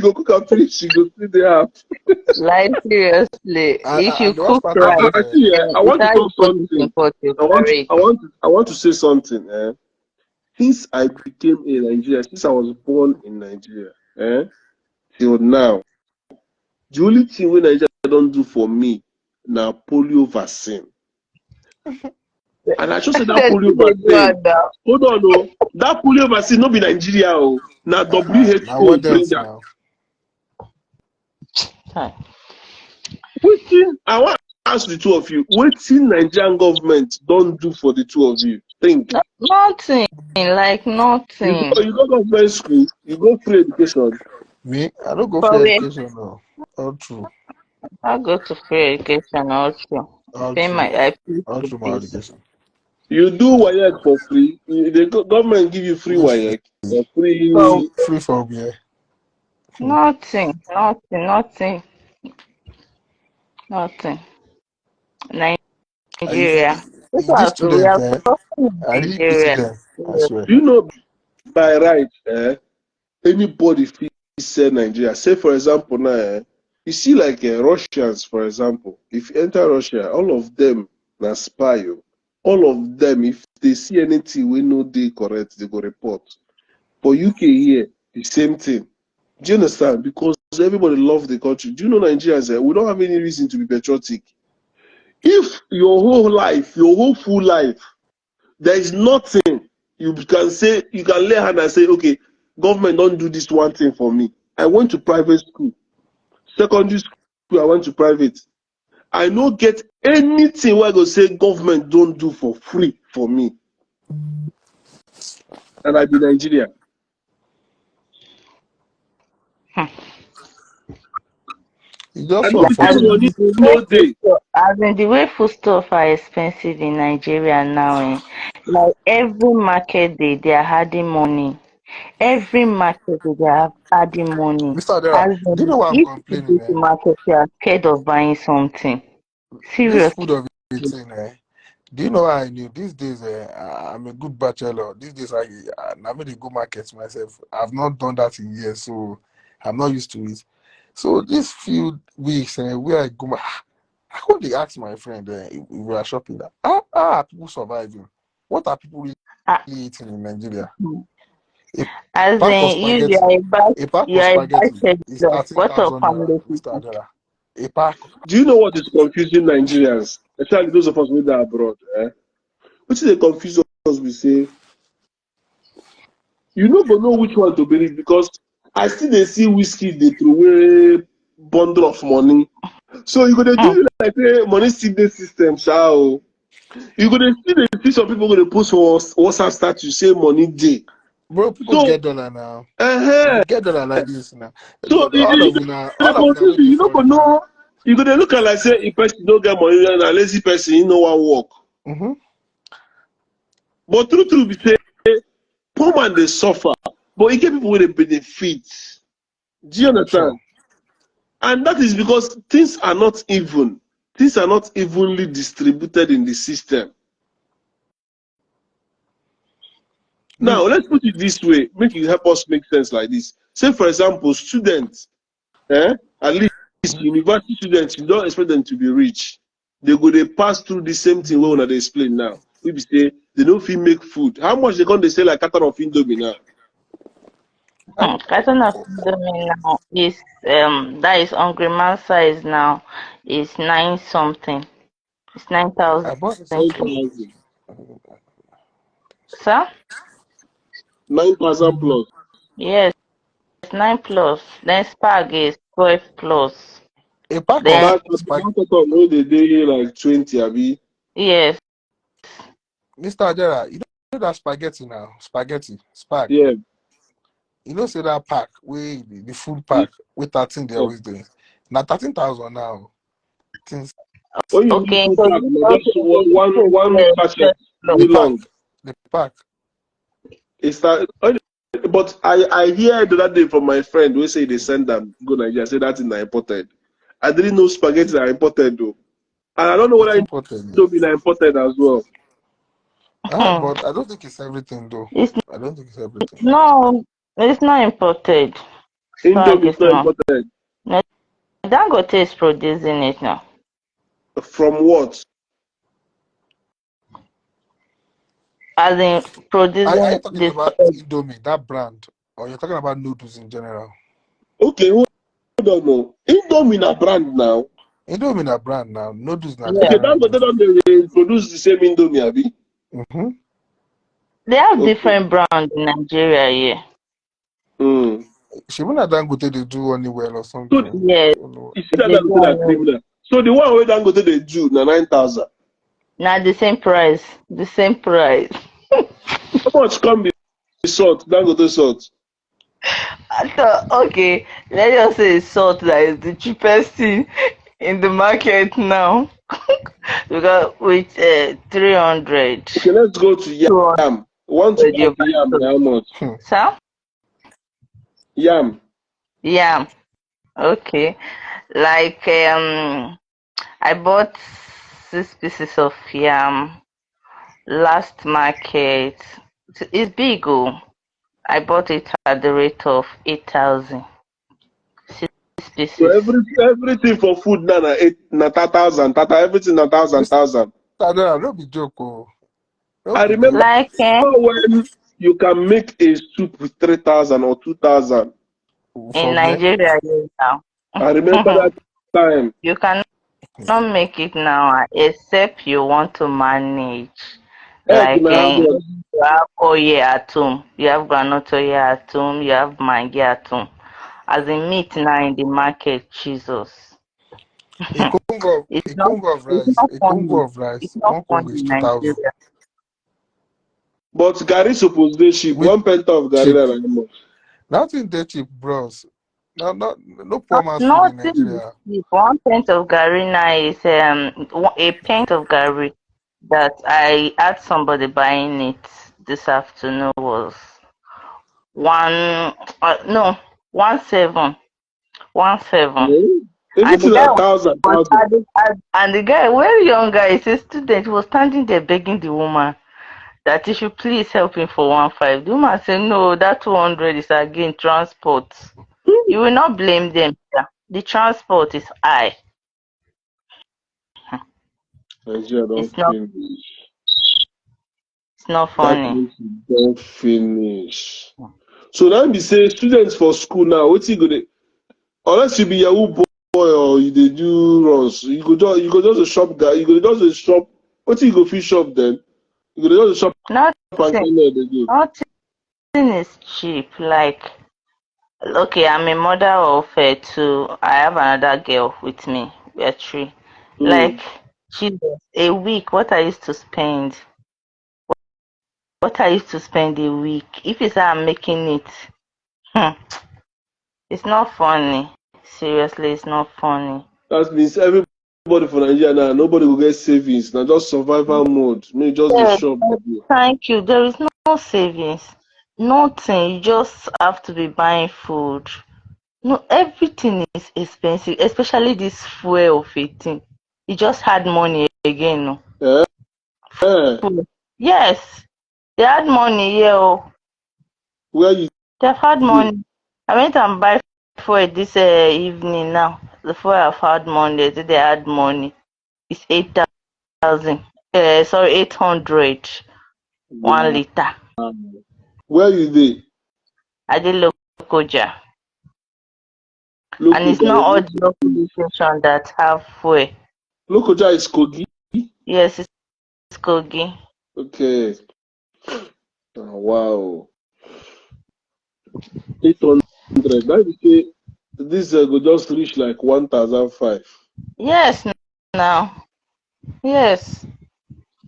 [SPEAKER 1] go cook and finish, you go still dey have.
[SPEAKER 3] Like, seriously, if you
[SPEAKER 2] And the worst
[SPEAKER 3] cook
[SPEAKER 2] part is
[SPEAKER 3] rice,
[SPEAKER 2] that
[SPEAKER 1] I see.
[SPEAKER 3] and
[SPEAKER 1] I
[SPEAKER 3] it's
[SPEAKER 1] want to
[SPEAKER 3] how you
[SPEAKER 1] talk
[SPEAKER 3] put it in
[SPEAKER 1] something.
[SPEAKER 3] pot, you
[SPEAKER 1] I want to.
[SPEAKER 3] carry
[SPEAKER 1] I
[SPEAKER 3] it.
[SPEAKER 1] want. I want to say something. Since I became a Nigerian, since I was born in Nigeria, till now, the only thing wey Nigeria don do for me na polio vaccine. And I just say that
[SPEAKER 3] They
[SPEAKER 1] polio
[SPEAKER 3] still dey do
[SPEAKER 1] vaccine.
[SPEAKER 3] am now.
[SPEAKER 1] Hold on, oh, that polio vaccine no be Nigeria, oh, na
[SPEAKER 2] now
[SPEAKER 1] WHO
[SPEAKER 2] what
[SPEAKER 1] bring
[SPEAKER 2] else
[SPEAKER 1] am.
[SPEAKER 2] now?
[SPEAKER 3] Hi.
[SPEAKER 1] Wetin I wan ask the two of you, wetin Nigerian government don do for the two of you? Think.
[SPEAKER 3] Nothing, like nothing.
[SPEAKER 1] You go government school, you go free education.
[SPEAKER 2] Me, I don't go for
[SPEAKER 3] But we,
[SPEAKER 2] education now. All true.
[SPEAKER 3] I go to free education also.
[SPEAKER 2] All true.
[SPEAKER 3] I pay
[SPEAKER 2] All
[SPEAKER 3] school
[SPEAKER 2] true my
[SPEAKER 3] fees.
[SPEAKER 2] education.
[SPEAKER 1] You do WAEC for free. The government give you free
[SPEAKER 2] Which free?
[SPEAKER 1] WAEC or free.
[SPEAKER 3] So
[SPEAKER 2] Free from here.
[SPEAKER 3] nothing.
[SPEAKER 2] If
[SPEAKER 3] Nigeria.
[SPEAKER 2] these
[SPEAKER 3] We
[SPEAKER 2] students,
[SPEAKER 3] are suffering
[SPEAKER 2] I
[SPEAKER 3] in
[SPEAKER 2] really pity
[SPEAKER 3] Nigeria.
[SPEAKER 2] them. I swear.
[SPEAKER 1] Do you know by right? Anybody fit sell Nigeria. Say for example now, you see like Russians, for example. If you enter Russia, all of them na spy. Oh. All of them, if they see anything we no dey correct, they go report. For UK here, the same thing. Do you understand? Because everybody loves the country. Do you know Nigerians? We don't have any reason to be patriotic. If your whole life, your whole full life, there is nothing you can say, you can lay hand and say, okay, government don't do this one thing for me. I went to private school. Secondary school, I went to private. I no get anything where I go say government don't do for free for me. And I be Nigerian.
[SPEAKER 2] It's just
[SPEAKER 1] I
[SPEAKER 2] so
[SPEAKER 1] know
[SPEAKER 3] As
[SPEAKER 1] the
[SPEAKER 3] in
[SPEAKER 2] unfortunate.
[SPEAKER 1] money
[SPEAKER 3] the
[SPEAKER 1] no day.
[SPEAKER 3] the way foodstuff are expensive in Nigeria now, like every market day they are adding money. Every market day they are adding money.
[SPEAKER 2] Mr. Adera,
[SPEAKER 3] As
[SPEAKER 2] do you
[SPEAKER 3] in,
[SPEAKER 2] know why I'm
[SPEAKER 3] if you
[SPEAKER 2] complaining?
[SPEAKER 3] go to market, you are scared of buying something.
[SPEAKER 2] This food
[SPEAKER 3] Seriously.
[SPEAKER 2] of eating, do you know how I knew? These days, I'm a good bachelor. These days, I made a good market myself. I've not done that in years, so I'm not used to it. So these few weeks, where I go, I could they ask my friend if we were shopping that how are people surviving? What are people really
[SPEAKER 3] Ah,
[SPEAKER 2] eating in Nigeria? A
[SPEAKER 3] as
[SPEAKER 2] pack of
[SPEAKER 3] in you
[SPEAKER 2] spaghetti,
[SPEAKER 3] are a bad
[SPEAKER 2] a pack
[SPEAKER 3] you
[SPEAKER 2] of
[SPEAKER 3] are a
[SPEAKER 2] spaghetti
[SPEAKER 3] bad
[SPEAKER 2] is
[SPEAKER 3] schedule. What of
[SPEAKER 2] 13,000 naira,
[SPEAKER 3] family
[SPEAKER 2] Mr.
[SPEAKER 3] people?
[SPEAKER 2] Adela. A pack.
[SPEAKER 1] Do you know what is confusing Nigerians? Especially those of us who are abroad. Which is a confuse us, we say, you no go know which one to believe because I still dey see whiskey dey throw away bundle of money. So you go dey do like say money still dey system, sha o. You go dey still dey see some people go dey post for WhatsApp status say money dey.
[SPEAKER 2] Bro, people
[SPEAKER 1] So
[SPEAKER 2] get dollar now. If
[SPEAKER 1] uh
[SPEAKER 2] you get dollar like this now,
[SPEAKER 1] so
[SPEAKER 2] all
[SPEAKER 1] e
[SPEAKER 2] of una
[SPEAKER 1] confuse
[SPEAKER 2] will
[SPEAKER 1] you,
[SPEAKER 2] be
[SPEAKER 1] you no go
[SPEAKER 2] foreign now.
[SPEAKER 1] know. You go dey look at like say if person no get money na lazy person, he no wan work.
[SPEAKER 2] Mm-hmm.
[SPEAKER 1] But true be say poor man dey suffer, but e get people wey dey benefit. Do you understand?
[SPEAKER 2] Sure.
[SPEAKER 1] And that is because things are not even. Things are not evenly distributed in the system. Now,
[SPEAKER 2] The,
[SPEAKER 1] let's put it this way, make it help us make sense like this. Say, for example, students, at least university students, you don't expect them to be rich. They go, they pass through the same thing we want to explain now. We be say, they don't feel make food. How much they can they sell like carton of Indomie now?
[SPEAKER 3] Carton of Indomie now is that is hungry man size now is 9 something. It's 9,000
[SPEAKER 2] I bought it
[SPEAKER 3] plus.
[SPEAKER 1] 9,000.
[SPEAKER 3] Sir?
[SPEAKER 1] 9,000 plus.
[SPEAKER 3] Yes, 9 plus. Then spag is 12 plus.
[SPEAKER 2] a pack
[SPEAKER 3] Then
[SPEAKER 2] of
[SPEAKER 1] That
[SPEAKER 2] spaghetti.
[SPEAKER 1] one carton, no, they dey like 20, abi.
[SPEAKER 3] yes.
[SPEAKER 2] Mr. Ajara, you know that spaghetti now? Spaghetti, spag.
[SPEAKER 1] Yeah.
[SPEAKER 2] You know, say that pack, the food pack, with 13 they
[SPEAKER 1] Yeah.
[SPEAKER 2] always doing. Now 13,000 now. Things,
[SPEAKER 1] When you use
[SPEAKER 3] Okay,
[SPEAKER 1] full
[SPEAKER 3] so
[SPEAKER 1] pack,
[SPEAKER 3] this
[SPEAKER 1] na
[SPEAKER 3] also
[SPEAKER 1] just one
[SPEAKER 3] yes,
[SPEAKER 1] sachet,
[SPEAKER 3] 12 plus.
[SPEAKER 2] the
[SPEAKER 1] very
[SPEAKER 2] pack,
[SPEAKER 1] long.
[SPEAKER 2] the pack.
[SPEAKER 1] It's that, but I hear the other day from my friend who say they send them go Nigeria. Say that is not imported. I didn't know spaghetti are imported though, and I don't know
[SPEAKER 2] It's
[SPEAKER 1] whether
[SPEAKER 2] important. Yeah.
[SPEAKER 1] Indomie are imported as well.
[SPEAKER 2] But I don't think it's everything though.
[SPEAKER 3] It's
[SPEAKER 2] I don't think it's everything.
[SPEAKER 3] no, it's not imported. Spag
[SPEAKER 1] Indomie is
[SPEAKER 3] is
[SPEAKER 1] not
[SPEAKER 3] not.
[SPEAKER 1] imported.
[SPEAKER 3] No, Dangote is producing it now.
[SPEAKER 1] From what?
[SPEAKER 3] As in
[SPEAKER 2] Are you
[SPEAKER 3] producing
[SPEAKER 2] talking
[SPEAKER 3] this.
[SPEAKER 2] about Indomie, that brand, or you're talking about noodles in general?
[SPEAKER 1] Okay, hold on. No, Indomie na brand now.
[SPEAKER 2] Indomie na brand now. Noodles na
[SPEAKER 3] Yeah,
[SPEAKER 1] Okay,
[SPEAKER 2] different
[SPEAKER 1] Dangote
[SPEAKER 2] thing.
[SPEAKER 1] don dey produce the same Indomie, abi?
[SPEAKER 2] Mm-hmm.
[SPEAKER 3] they have
[SPEAKER 1] Okay.
[SPEAKER 3] different brands in Nigeria. Yeah.
[SPEAKER 1] Mm.
[SPEAKER 2] Shimona Dangote they do only well or
[SPEAKER 1] So
[SPEAKER 2] something.
[SPEAKER 3] Yes,
[SPEAKER 2] I don't know.
[SPEAKER 1] you see that
[SPEAKER 3] they
[SPEAKER 1] Dangote na
[SPEAKER 3] do.
[SPEAKER 1] criminal. So the one wey Dangote dey do na 9,000.
[SPEAKER 3] Now the same price. The same price.
[SPEAKER 1] How much come the salt, Dangote salt?
[SPEAKER 3] I thought, okay, let's just say salt that is the cheapest thing in the market now. Because with 300,
[SPEAKER 1] Okay, let's go to
[SPEAKER 3] 200
[SPEAKER 1] yam. One to
[SPEAKER 3] you
[SPEAKER 1] pack
[SPEAKER 3] buy
[SPEAKER 1] yam
[SPEAKER 3] salt.
[SPEAKER 1] na how much?
[SPEAKER 3] Sir?
[SPEAKER 1] Yam.
[SPEAKER 3] Yeah. Okay. Like I bought 6 pieces of yam last market. It's big, oh. I bought it at the rate of 8,000. 6 pieces.
[SPEAKER 1] So everything for food now na 1,000, everything na
[SPEAKER 2] This
[SPEAKER 1] 1,000.
[SPEAKER 2] don't be joke. Oh.
[SPEAKER 1] I
[SPEAKER 2] Don't be
[SPEAKER 1] remember
[SPEAKER 2] joke.
[SPEAKER 3] Like
[SPEAKER 1] when you can make a soup with 3,000 or 2,000.
[SPEAKER 3] In
[SPEAKER 2] from there.
[SPEAKER 3] Nigeria yes, now.
[SPEAKER 1] I remember that time.
[SPEAKER 3] You cannot make it now except you want to manage.
[SPEAKER 1] Egg
[SPEAKER 3] Like
[SPEAKER 1] na have what?
[SPEAKER 3] you have oil at home, you have groundnut oil at home, you have maggi at home. As in meat now in the market, Jesus.
[SPEAKER 2] A
[SPEAKER 3] It's not
[SPEAKER 2] congo of
[SPEAKER 3] it's
[SPEAKER 2] rice,
[SPEAKER 3] not
[SPEAKER 2] a congo
[SPEAKER 3] funny.
[SPEAKER 2] of rice,
[SPEAKER 3] It's not
[SPEAKER 2] one
[SPEAKER 3] funny
[SPEAKER 2] congo is
[SPEAKER 3] in
[SPEAKER 2] 2,000.
[SPEAKER 3] Nigeria.
[SPEAKER 1] But Gary suppose dey cheap.
[SPEAKER 2] Which
[SPEAKER 1] One penta of Gary
[SPEAKER 2] cheap?
[SPEAKER 1] na how much?
[SPEAKER 2] Nothing that cheap, bros. No poor
[SPEAKER 3] Not
[SPEAKER 2] man's food in
[SPEAKER 3] nothing is
[SPEAKER 2] Nigeria.
[SPEAKER 3] cheap. One pint of Gary now is a pint of Gary that I had somebody buying it this afternoon was one no 1 7 1 7,
[SPEAKER 1] Eh?
[SPEAKER 3] and the
[SPEAKER 1] Everything
[SPEAKER 3] guy
[SPEAKER 1] na thousand,
[SPEAKER 3] was
[SPEAKER 1] thousand.
[SPEAKER 3] standing and the guy very young guy, he's a student, he was standing there begging the woman that he should please help him for 1 5. The woman said no, that 200 is again transport. You will not blame them, sir. The transport is high.
[SPEAKER 1] Nigeria don
[SPEAKER 3] It's not
[SPEAKER 1] finish.
[SPEAKER 3] it's not
[SPEAKER 1] That
[SPEAKER 3] funny.
[SPEAKER 1] country don finish. So now be say students for school now, wetin you go dey, unless you be Yahoo boy or you dey do runs, you go just dey shop guy, you go just dey shop. Wetin you go fit shop then? You go just dey shop
[SPEAKER 3] Nothing
[SPEAKER 1] pankele dey go.
[SPEAKER 3] nothing is cheap. Like okay, I'm a mother of two. I have another girl with me. We're three. Like Jesus, a week, what I used to spend a week. If it's how I'm making it, hmm, it's not funny. Seriously, it's not funny.
[SPEAKER 1] That means everybody for Nigeria now, nobody go get savings. Na just survival mode. Make you just dey
[SPEAKER 3] Yeah,
[SPEAKER 1] shop dey go.
[SPEAKER 3] thank you. There is no savings. Nothing. You just have to be buying food. No, everything is expensive, especially this fuel of 18. You just had money again. No.
[SPEAKER 1] Eh? Eh?
[SPEAKER 3] Fuel. Yes, they had money, yeah. Oh.
[SPEAKER 1] Where you
[SPEAKER 3] They've had
[SPEAKER 1] dey?
[SPEAKER 3] money. I went and buy fuel this evening now. The fuel I've had money, they had money. It's 8,000. Sorry, 800. 1 liter.
[SPEAKER 1] Where you dey?
[SPEAKER 3] I did Lokoja. And it's
[SPEAKER 1] Lokoja.
[SPEAKER 3] not all the local station that have fuel.
[SPEAKER 1] Lokoja is Kogi.
[SPEAKER 3] Yes, it's Kogi.
[SPEAKER 1] Okay. Oh, wow. 800. That be say this go just reach like 1,005.
[SPEAKER 3] Yes, now. Yes.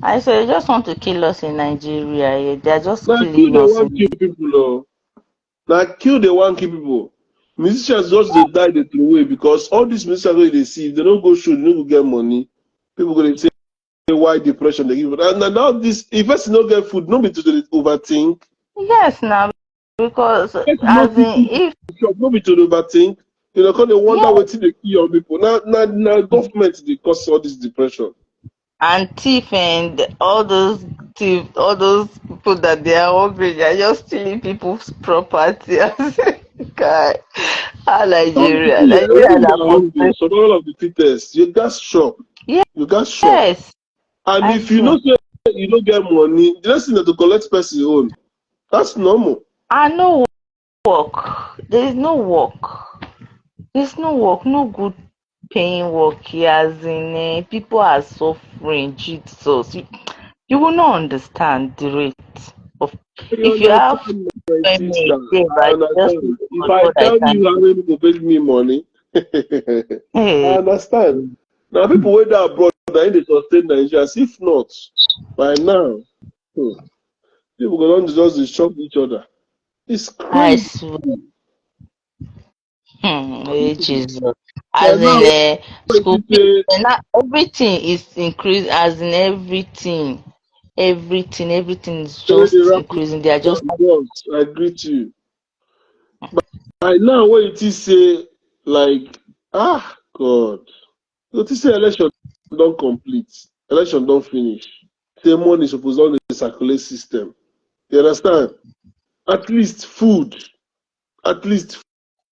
[SPEAKER 3] I said, they just want to kill us in Nigeria. Yeah. They're just
[SPEAKER 1] Na kill
[SPEAKER 3] killing
[SPEAKER 1] dey
[SPEAKER 3] us.
[SPEAKER 1] wan kill people oo. Na kill dey wan kill people. Musicians just dey die dey throway because all these musicians wey you dey see, if they no go show, they no go get money. People go dey say why depression dey give. And now this, if person no get food, no be to dey overthink.
[SPEAKER 3] Yes, now. Because,
[SPEAKER 1] If you no
[SPEAKER 3] as
[SPEAKER 1] see
[SPEAKER 3] in,
[SPEAKER 1] food
[SPEAKER 3] if,
[SPEAKER 1] for shop, no be to dey overthink. You know, come dey wonder
[SPEAKER 3] yeah,
[SPEAKER 1] wetin dey kill your people. Na government dey cause all this depression.
[SPEAKER 3] and thief and all those thief, all those people that they are hungry, they are just stealing people's property. God, how
[SPEAKER 1] Some
[SPEAKER 3] Nigeria?
[SPEAKER 1] people here, when
[SPEAKER 3] Nigeria,
[SPEAKER 1] you
[SPEAKER 3] that
[SPEAKER 1] are hungry,
[SPEAKER 3] population.
[SPEAKER 1] survival of the fittest, you gats shop. You gats shop.
[SPEAKER 3] Yes,
[SPEAKER 1] And
[SPEAKER 3] I
[SPEAKER 1] if you
[SPEAKER 3] swear.
[SPEAKER 1] know say you no get money, the next thing na to collect person own. That's normal.
[SPEAKER 3] I no work. There is no work. There's no work. No good paying work here. As in, people are suffering. Jesus, you will not understand the rate of.
[SPEAKER 1] I
[SPEAKER 3] If you have
[SPEAKER 1] understand, my sister.
[SPEAKER 3] money, yeah,
[SPEAKER 1] I
[SPEAKER 3] right, just
[SPEAKER 1] understand. If I
[SPEAKER 3] God, I
[SPEAKER 1] tell
[SPEAKER 3] can
[SPEAKER 1] you how
[SPEAKER 3] do.
[SPEAKER 1] many people pay me money, I
[SPEAKER 3] Hey,
[SPEAKER 1] understand. Now people wey dey abroad na im dey sustain Nigeria. If not, by now, people go don just dey chop each other. It's
[SPEAKER 3] I
[SPEAKER 1] crazy.
[SPEAKER 3] swear. Jesus.
[SPEAKER 1] But
[SPEAKER 3] As
[SPEAKER 1] now
[SPEAKER 3] in,
[SPEAKER 1] when
[SPEAKER 3] school
[SPEAKER 1] you
[SPEAKER 3] fees,
[SPEAKER 1] say
[SPEAKER 3] now everything is increased. As in everything is
[SPEAKER 1] wey dey
[SPEAKER 3] just
[SPEAKER 1] rap
[SPEAKER 3] increasing. They are just
[SPEAKER 1] boss, I greet you. By now when you think say like God, you think say election don complete, election don finish. Say money suppose don dey circulate system. You understand? At least food. At least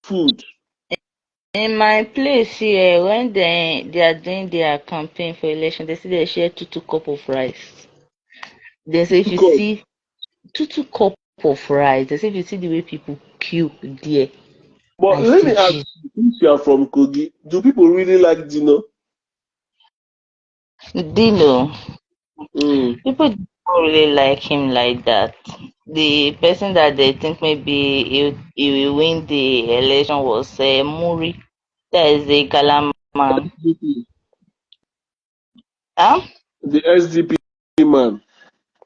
[SPEAKER 1] food.
[SPEAKER 3] in my place here. When they are doing their campaign for election, they say they share two cup of rice. They say if you
[SPEAKER 1] Because
[SPEAKER 3] see two cup of rice, they say if you see the way people queue there,
[SPEAKER 1] But
[SPEAKER 3] I
[SPEAKER 1] let
[SPEAKER 3] say,
[SPEAKER 1] me ask
[SPEAKER 3] geez.
[SPEAKER 1] you, if you are from Kogi, do people really like Dino?
[SPEAKER 3] Dino,
[SPEAKER 1] Mm.
[SPEAKER 3] people don't really like him like that. The person that they think maybe he will win the election was Muri. That is the Gala man.
[SPEAKER 1] SDP,
[SPEAKER 3] Huh?
[SPEAKER 1] the SDP man.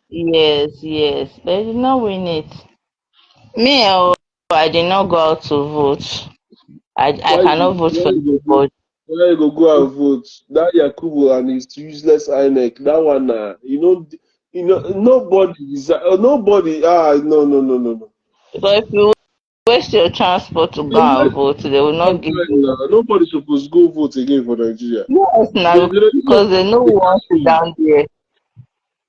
[SPEAKER 3] Yes, yes. They did not win it. Me, I did not go out to vote. I
[SPEAKER 1] Why
[SPEAKER 3] cannot
[SPEAKER 1] you
[SPEAKER 3] vote
[SPEAKER 1] why
[SPEAKER 3] for
[SPEAKER 1] you go go
[SPEAKER 3] anybody
[SPEAKER 1] why you go and vote? That Yakubu and his useless INEC, that one nobody nobody no.
[SPEAKER 3] because if you waste your transport to go
[SPEAKER 1] And
[SPEAKER 3] and
[SPEAKER 1] let's
[SPEAKER 3] vote, they will
[SPEAKER 1] have
[SPEAKER 3] not give
[SPEAKER 1] time
[SPEAKER 3] you.
[SPEAKER 1] now. Nobody supposed to go vote again for Nigeria.
[SPEAKER 3] Yes,
[SPEAKER 1] There
[SPEAKER 3] now
[SPEAKER 1] is already
[SPEAKER 3] because they know
[SPEAKER 1] the
[SPEAKER 3] who want to sit
[SPEAKER 1] country.
[SPEAKER 3] down there.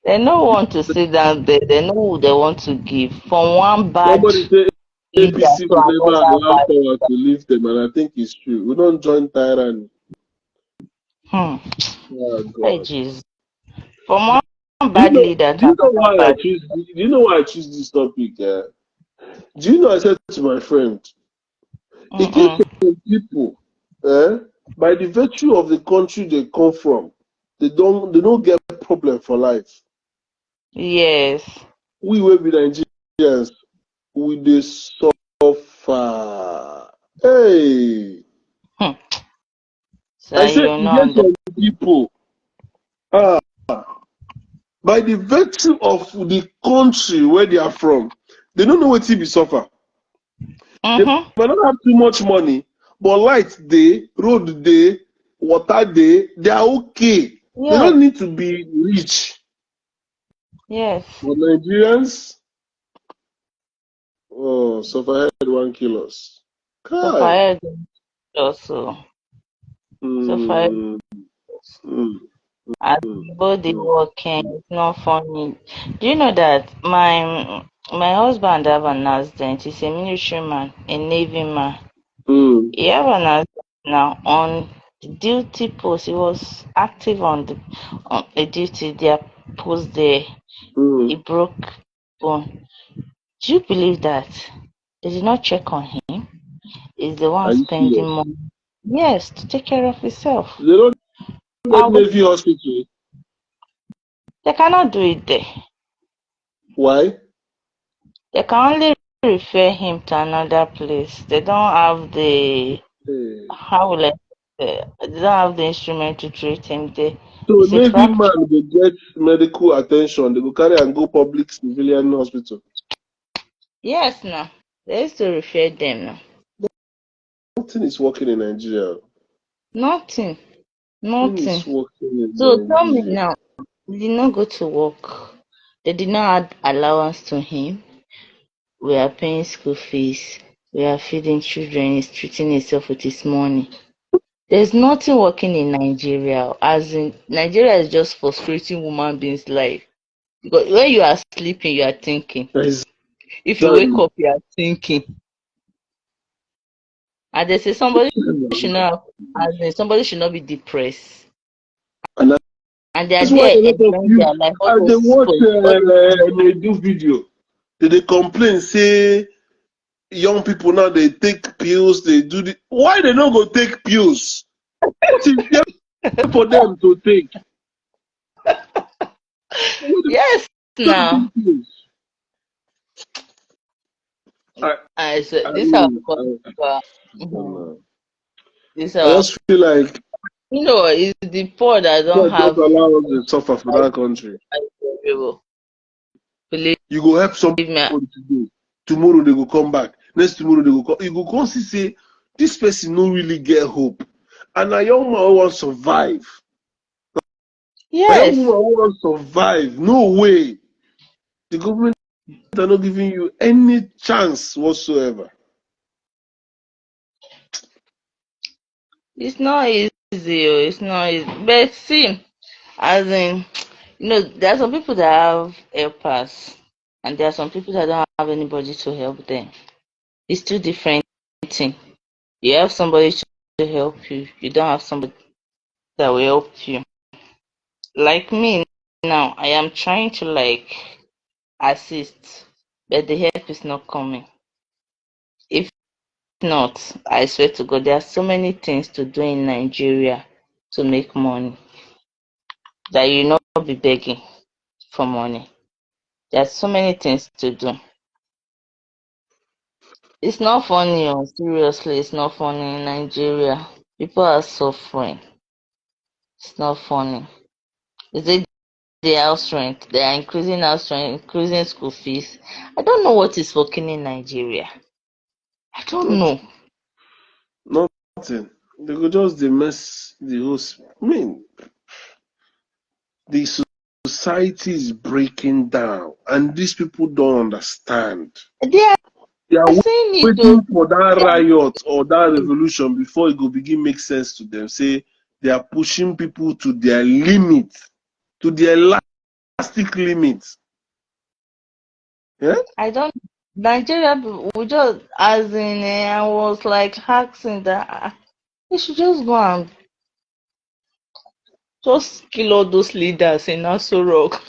[SPEAKER 3] They know want to sit down there. They know who they want to give from one bad
[SPEAKER 1] Somebody say
[SPEAKER 3] leader
[SPEAKER 1] APC
[SPEAKER 3] to
[SPEAKER 1] will never
[SPEAKER 3] another
[SPEAKER 1] allow
[SPEAKER 3] bad.
[SPEAKER 1] power to leave them, and I think it's true. We don't join tyranny.
[SPEAKER 3] Hmm.
[SPEAKER 1] Oh
[SPEAKER 3] Hey,
[SPEAKER 1] God.
[SPEAKER 3] jeez. From one
[SPEAKER 1] Do you
[SPEAKER 3] bad
[SPEAKER 1] know?
[SPEAKER 3] leader
[SPEAKER 1] Do
[SPEAKER 3] to
[SPEAKER 1] you know
[SPEAKER 3] another
[SPEAKER 1] why I
[SPEAKER 3] bad.
[SPEAKER 1] choose? Do you know why I choose this topic? Do you know I said to my friend, it came
[SPEAKER 3] Mm-mm.
[SPEAKER 1] from people, by the virtue of the country they come from, they don't get problem for life.
[SPEAKER 3] Yes.
[SPEAKER 1] We will be Nigerians, we dey suffer. Hey,
[SPEAKER 3] Hmm.
[SPEAKER 1] I
[SPEAKER 3] So
[SPEAKER 1] say
[SPEAKER 3] you
[SPEAKER 1] e
[SPEAKER 3] know
[SPEAKER 1] get
[SPEAKER 3] under.
[SPEAKER 1] some people, ah, by the virtue of the country where they are from, they don't know wetin be suffer. They
[SPEAKER 3] Mm-hmm.
[SPEAKER 1] might not have too much money, but light dey, road dey, water dey, they are okay. They
[SPEAKER 3] Yes.
[SPEAKER 1] don't need to be rich.
[SPEAKER 3] Yes.
[SPEAKER 1] But Nigerians, oh, suffer head 1 kill us.
[SPEAKER 3] So
[SPEAKER 1] Kai.
[SPEAKER 3] far also. So far
[SPEAKER 1] Mm, mm,
[SPEAKER 3] as
[SPEAKER 1] mm,
[SPEAKER 3] both the
[SPEAKER 1] mm,
[SPEAKER 3] working, it's not funny. Do you know that my husband have an accident? He's a military man, a navy man.
[SPEAKER 1] mm,
[SPEAKER 3] He have an accident now on the duty post. He was active on a duty their post there. He
[SPEAKER 1] mm.
[SPEAKER 3] broke bone. Do you believe that? They did not check on him. He's the one
[SPEAKER 1] Are you
[SPEAKER 3] spending
[SPEAKER 1] serious?
[SPEAKER 3] money. Yes, to take care of himself.
[SPEAKER 1] They don't get
[SPEAKER 3] And
[SPEAKER 1] Navy hospital.
[SPEAKER 3] they cannot do it there.
[SPEAKER 1] Why?
[SPEAKER 3] They can only refer him to another place. They don't have the
[SPEAKER 1] Hey.
[SPEAKER 3] how will I they don't have the instrument to treat him there.
[SPEAKER 1] So
[SPEAKER 3] It's a
[SPEAKER 1] Navy
[SPEAKER 3] fracture.
[SPEAKER 1] man go get medical attention. They go carry and go public civilian hospital.
[SPEAKER 3] Yes, now. They used to refer them now.
[SPEAKER 1] Nothing is working in Nigeria.
[SPEAKER 3] Nothing.
[SPEAKER 1] Nothing
[SPEAKER 3] Nothing.
[SPEAKER 1] is working in
[SPEAKER 3] So tell me
[SPEAKER 1] Nigeria.
[SPEAKER 3] now, he did not go to work. They did not add allowance to him. We are paying school fees. We are feeding children. He's treating himself with his money. There's nothing working in Nigeria. As in, Nigeria is just frustrating human beings' life. Because when you are sleeping, you are thinking. If you wake
[SPEAKER 1] Exactly.
[SPEAKER 3] up, you are thinking. And they say somebody should not, as in, somebody should not be depressed.
[SPEAKER 1] And
[SPEAKER 3] And they are
[SPEAKER 1] that's why
[SPEAKER 3] there
[SPEAKER 1] a lot of
[SPEAKER 3] enjoying
[SPEAKER 1] you,
[SPEAKER 3] their life.
[SPEAKER 1] as they watch they do video, they complain, say young people now they take pills, they do the why they don't go take pills? What is there for them to take? Why
[SPEAKER 3] Yes,
[SPEAKER 1] they don't
[SPEAKER 3] now.
[SPEAKER 1] take pills? I,
[SPEAKER 3] I so
[SPEAKER 1] I
[SPEAKER 3] this our
[SPEAKER 1] mean, don't
[SPEAKER 3] mhm.
[SPEAKER 1] know.
[SPEAKER 3] This
[SPEAKER 1] I
[SPEAKER 3] our
[SPEAKER 1] just feel like
[SPEAKER 3] it's the poor that don't
[SPEAKER 1] God just
[SPEAKER 3] have
[SPEAKER 1] allow us to suffer for that country.
[SPEAKER 3] people. Believe
[SPEAKER 1] You go help somebody
[SPEAKER 3] me.
[SPEAKER 1] today, tomorrow they go come back. Next tomorrow they go come. You go come see say this person no really get hope, and a young man want survive. A young
[SPEAKER 3] Yes,
[SPEAKER 1] woman want survive. No way. The government are not giving you any chance whatsoever.
[SPEAKER 3] it's not easy. It's not easy. But see, as in, there are some people that have helpers, and there are some people that don't have anybody to help them. It's two different things. You have somebody to help you. You don't have somebody that will help you. Like me now, I am trying to assist, but the help is not coming. If not, I swear to God, there are so many things to do in Nigeria to make money that you not be begging for money. There are so many things to do. It's not funny, oh, seriously, it's not funny in Nigeria. People are suffering. It's not funny. Is it the house rent? They are increasing house rent, increasing school fees. I don't know what is working in Nigeria. I don't
[SPEAKER 1] Not,
[SPEAKER 3] know.
[SPEAKER 1] nothing. They go just they mess the whole. I mean, the society is breaking down, and these people don't understand.
[SPEAKER 3] They
[SPEAKER 1] They are
[SPEAKER 3] are saying it though.
[SPEAKER 1] waiting for that riot or that revolution before it will begin make sense to them. Say they are pushing people to their limit, to their elastic limit. Yeah?
[SPEAKER 3] I don't. Nigeria people, we just as in. I was like asking that they should just go and just kill all those leaders in Aso Rock.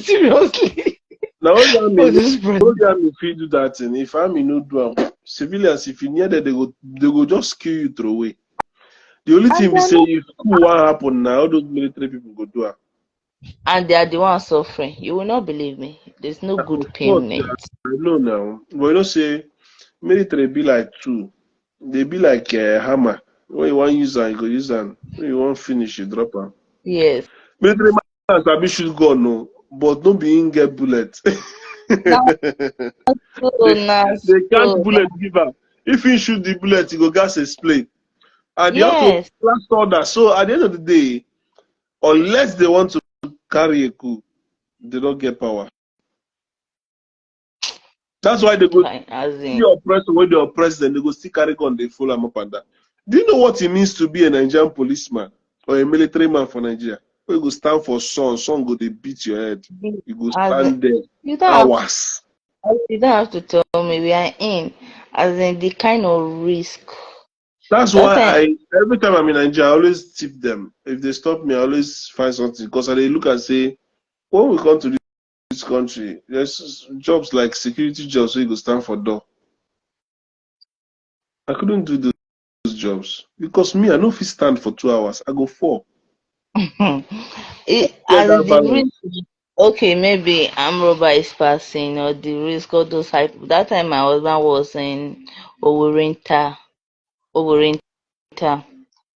[SPEAKER 3] Seriously,
[SPEAKER 1] Now only
[SPEAKER 3] all
[SPEAKER 1] army,
[SPEAKER 3] this president.
[SPEAKER 1] only army fit do that thing. If army no do am, civilians if you near them, they go just kill you throw away. The only
[SPEAKER 3] And
[SPEAKER 1] thing
[SPEAKER 3] they
[SPEAKER 1] we
[SPEAKER 3] are
[SPEAKER 1] say
[SPEAKER 3] not,
[SPEAKER 1] if coup wan happen now, all those military people go do am.
[SPEAKER 3] and they are the ones suffering. You will not believe me. There's no good
[SPEAKER 1] Of course,
[SPEAKER 3] payment.
[SPEAKER 1] I know now. But you know say military be like two. They be like hammer. When you want use am, you go use am. When you want finish, you drop am.
[SPEAKER 3] Yes.
[SPEAKER 1] Military man sabi shoot gun no, but no be him get bullet.
[SPEAKER 3] Now so
[SPEAKER 1] they
[SPEAKER 3] now
[SPEAKER 1] they catch
[SPEAKER 3] so
[SPEAKER 1] bullet give am. If he shoot the bullet, he go gas explain. And they have to
[SPEAKER 3] yes.
[SPEAKER 1] last order. So at the end of the day, unless they want to carry a coup, they don't get power. That's why they go
[SPEAKER 3] Fine, as
[SPEAKER 1] see
[SPEAKER 3] in
[SPEAKER 1] oppressor when they oppress them, they go still carry gun, they follow them up and down. Do you know what it means to be a Nigerian policeman or a military man for Nigeria? Where you go stand for sun go they beat your head. You go
[SPEAKER 3] as in,
[SPEAKER 1] stand there
[SPEAKER 3] you don't have
[SPEAKER 1] hours.
[SPEAKER 3] you don't have to tell me we are in as in the kind of risk.
[SPEAKER 1] That's
[SPEAKER 3] That
[SPEAKER 1] why
[SPEAKER 3] time
[SPEAKER 1] every time I'm in Nigeria, I always tip them. If they stop me, I always find something because they look and say, when we come to this country, there's jobs like security jobs where you go stand for door. I couldn't do those jobs because me, I know if you stand for 2 hours, I go fall. Get
[SPEAKER 3] as
[SPEAKER 1] that
[SPEAKER 3] in the
[SPEAKER 1] balance.
[SPEAKER 3] risk. Okay, maybe arm robber is passing or the risk all those hype. That time my husband was in Oworinta. Oworinta.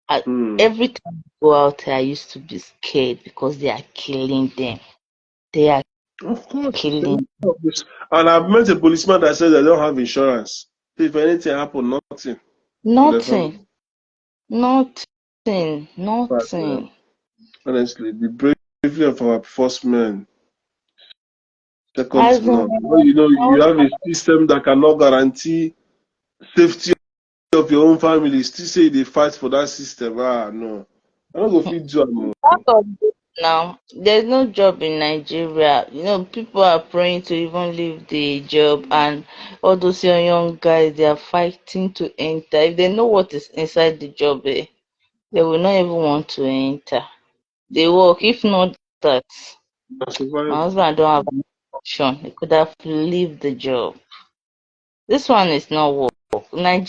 [SPEAKER 3] I,
[SPEAKER 1] Hmm.
[SPEAKER 3] every time I go out there, I used to be scared because they are killing them. They are
[SPEAKER 1] Of course.
[SPEAKER 3] killing
[SPEAKER 1] And I've met a policeman that says they don't have insurance. If anything happen, nothing for their family.
[SPEAKER 3] nothing, nothing,
[SPEAKER 1] But,
[SPEAKER 3] nothing.
[SPEAKER 1] honestly, the bravery of our first men, second
[SPEAKER 3] As
[SPEAKER 1] to
[SPEAKER 3] in,
[SPEAKER 1] none. When you know you have a system that cannot guarantee safety of your own family, still say they fight for that system. Ah, no. I don't go feed you.
[SPEAKER 3] part of this now, there's no job in Nigeria. People are praying to even leave the job, and all those young guys they are fighting to enter. If they know what is inside the job, they will not even want to enter. They work. If not that,
[SPEAKER 1] I
[SPEAKER 3] my
[SPEAKER 1] survive.
[SPEAKER 3] husband don't have an option. He could have leave the job. This one is not work.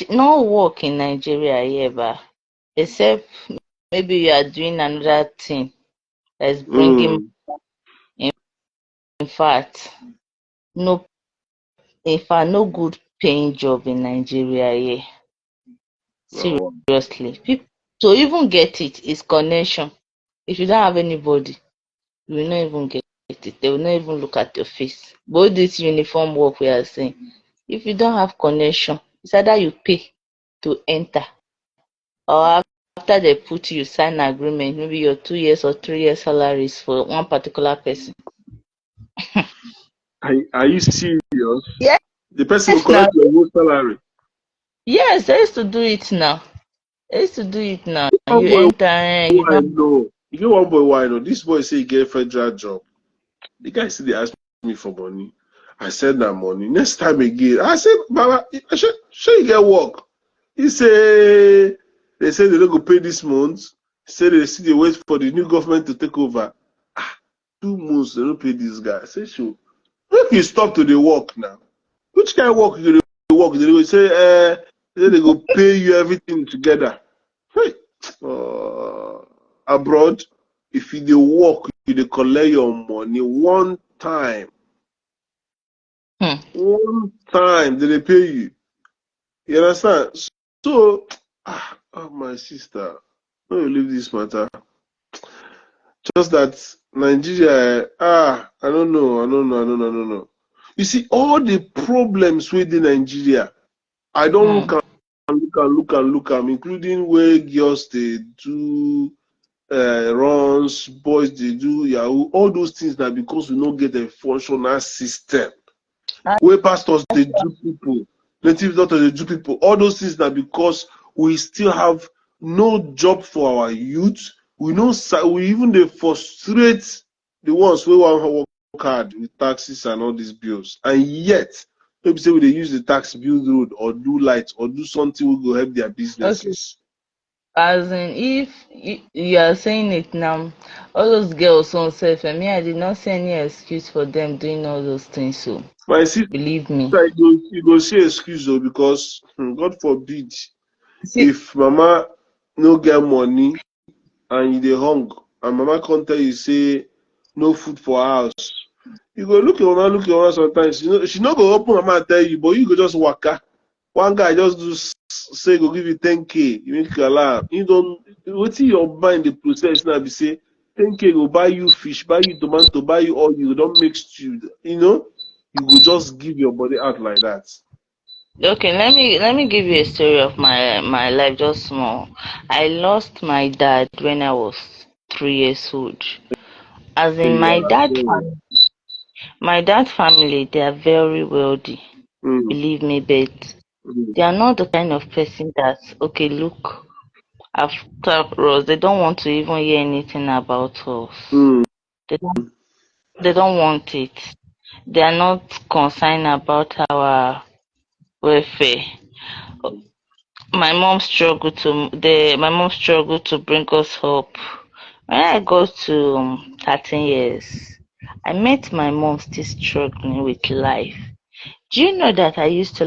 [SPEAKER 3] No work in Nigeria here, but except maybe you are doing another thing that's bringing.
[SPEAKER 1] Mm.
[SPEAKER 3] In fact, no. In fact, no good paying job in Nigeria here.
[SPEAKER 1] Oh,
[SPEAKER 3] Seriously, people to even get it is connection. If you don't have anybody, you will not even get it. They will not even look at your face. Both this uniform work we are saying, if you don't have connection, it's either you pay to enter or after they put you sign agreement, maybe your 2 years or 3 years salaries for one particular person.
[SPEAKER 1] are you serious?
[SPEAKER 3] Yes,
[SPEAKER 1] The person will
[SPEAKER 3] now.
[SPEAKER 1] collect your whole salary.
[SPEAKER 3] Yes, I used to do it now. I used to do it now.
[SPEAKER 1] One
[SPEAKER 3] You
[SPEAKER 1] boy
[SPEAKER 3] enter,
[SPEAKER 1] who
[SPEAKER 3] you
[SPEAKER 1] I
[SPEAKER 3] don't.
[SPEAKER 1] know. You get one boy who I know. This boy say he get federal job. The guy said they asked me for money. I said that money. Next time again, I said, Baba, sure you get work. He say they say they don't go pay this month. He said they see they wait for the new government to take over. 2 months they don't pay this guy. I say sure. Make you stop to the work now. Which kind of work you dey work work, they go say, they go pay you everything together. Hey, abroad, if you dey work, you dey collect your money one time. One time they pay you. You understand? So, my sister, no, you leave this matter. Just that Nigeria, I don't know. You see, all the problems within Nigeria, I don't look at, including where girls they do runs, boys they do Yahoo, all those things that because we don't get a functional system. Where pastors they do people, native doctors they do people, all those things that because we still have no job for our youth. We even they frustrate the ones who want to work hard with taxes and all these bills, and yet maybe say we they use the tax build road or do lights or do something will go help their businesses.
[SPEAKER 3] As in, if you are saying it now, all those girls on self, I mean, I did not see any excuse for them doing all those things. So,
[SPEAKER 1] My sister,
[SPEAKER 3] believe me.
[SPEAKER 1] you go see excuse though, because God forbid if mama no get money and you dey hung and mama come tell you say no food for house, you go look your mama sometimes. You know she no go open her mouth tell you, but you go just waka. One guy just do say go give you 10K, you make you laugh. You don't wetin your mind the process now be say 10K go buy you fish, buy you tomato, buy you oil, you don't make stew. You know, you go just give your body out like that.
[SPEAKER 3] Okay, let me give you a story of my life, just small. I lost my dad when I was 3 years old. As in, my dad family, they are very wealthy. Believe me, but they are not the kind of person that, okay, look after us. They don't want to even hear anything about us. They don't want it. They are not concerned about our welfare. My mom struggled to bring us up. When I got to 13 years, I met my mom still struggling with life. Do you know that I used to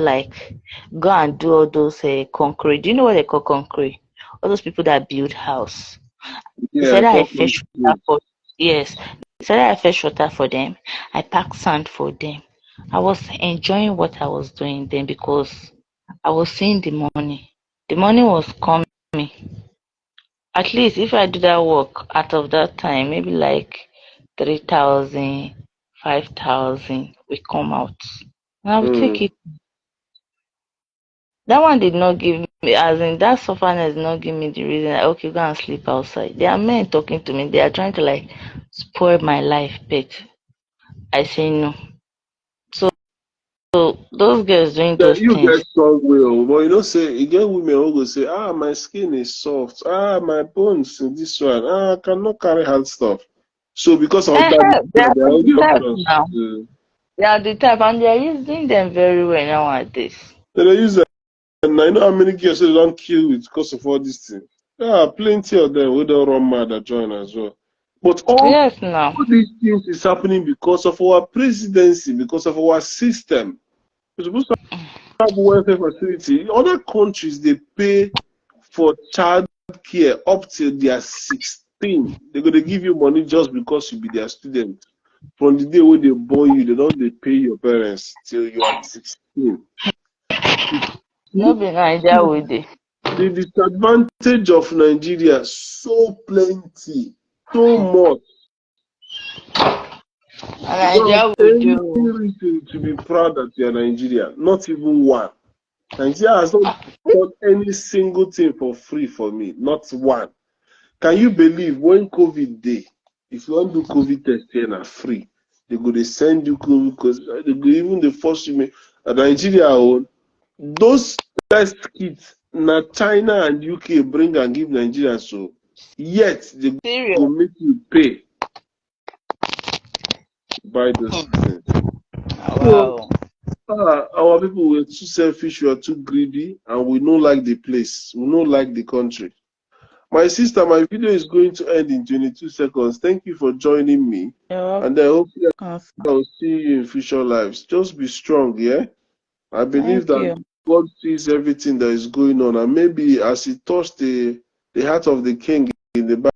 [SPEAKER 3] go and do all those concrete? Do you know what they call concrete? All those people that build house.
[SPEAKER 1] Yeah,
[SPEAKER 3] I fetch water for yes. I fetch water for them. I pack sand for them. I was enjoying what I was doing then because I was seeing the money. The money was coming. At least if I do that work out of that time, maybe 3,000, 5,000 will come out. And I will take it. That one did not give me, as in that sufferness did not give me the reason, okay, go and sleep outside. There are men talking to me. They are trying to spoil my life, but I say no. So those girls doing those
[SPEAKER 1] you
[SPEAKER 3] things.
[SPEAKER 1] get strong will, but you know, say you get women who go say, my skin is soft, my bones in this one, I cannot carry hard stuff. So because of that,
[SPEAKER 3] They are
[SPEAKER 1] they are only
[SPEAKER 3] the type
[SPEAKER 1] options.
[SPEAKER 3] now. They are the type, and they are using them very well nowadays.
[SPEAKER 1] They use them, and I know how many girls they don't kill it because of all these things. Plenty of them who don't run mad that join as well. But all these things is happening because of our presidency, because of our system. We're supposed to have welfare facility. In other countries, they pay for child care up till they are 16. They're going to give you money just because you be their student. From the day when they born you, they pay your parents till you are 16.
[SPEAKER 3] No be Nigeria with it.
[SPEAKER 1] The disadvantage of Nigeria so plenty, so much.
[SPEAKER 3] Nigeria
[SPEAKER 1] Any reason to be proud that you are Nigeria, not even one. Nigeria has not done any single thing for free for me, not one. Can you believe when COVID day, if you want to do COVID test here na free, they go to send you COVID because they go even the first you Nigeria those test kits na China and UK bring and give Nigeria, so yet they go make you pay buy those things.
[SPEAKER 3] Wow.
[SPEAKER 1] So, our people were too selfish, we are too greedy, and we don't like the place, we don't like the country. My sister, my video is going to end in 22 seconds. Thank you for joining me. And I hope I'll see you in future lives. Just be strong, yeah? I believe that God sees everything that is going on, and maybe as he touched the heart of the king in the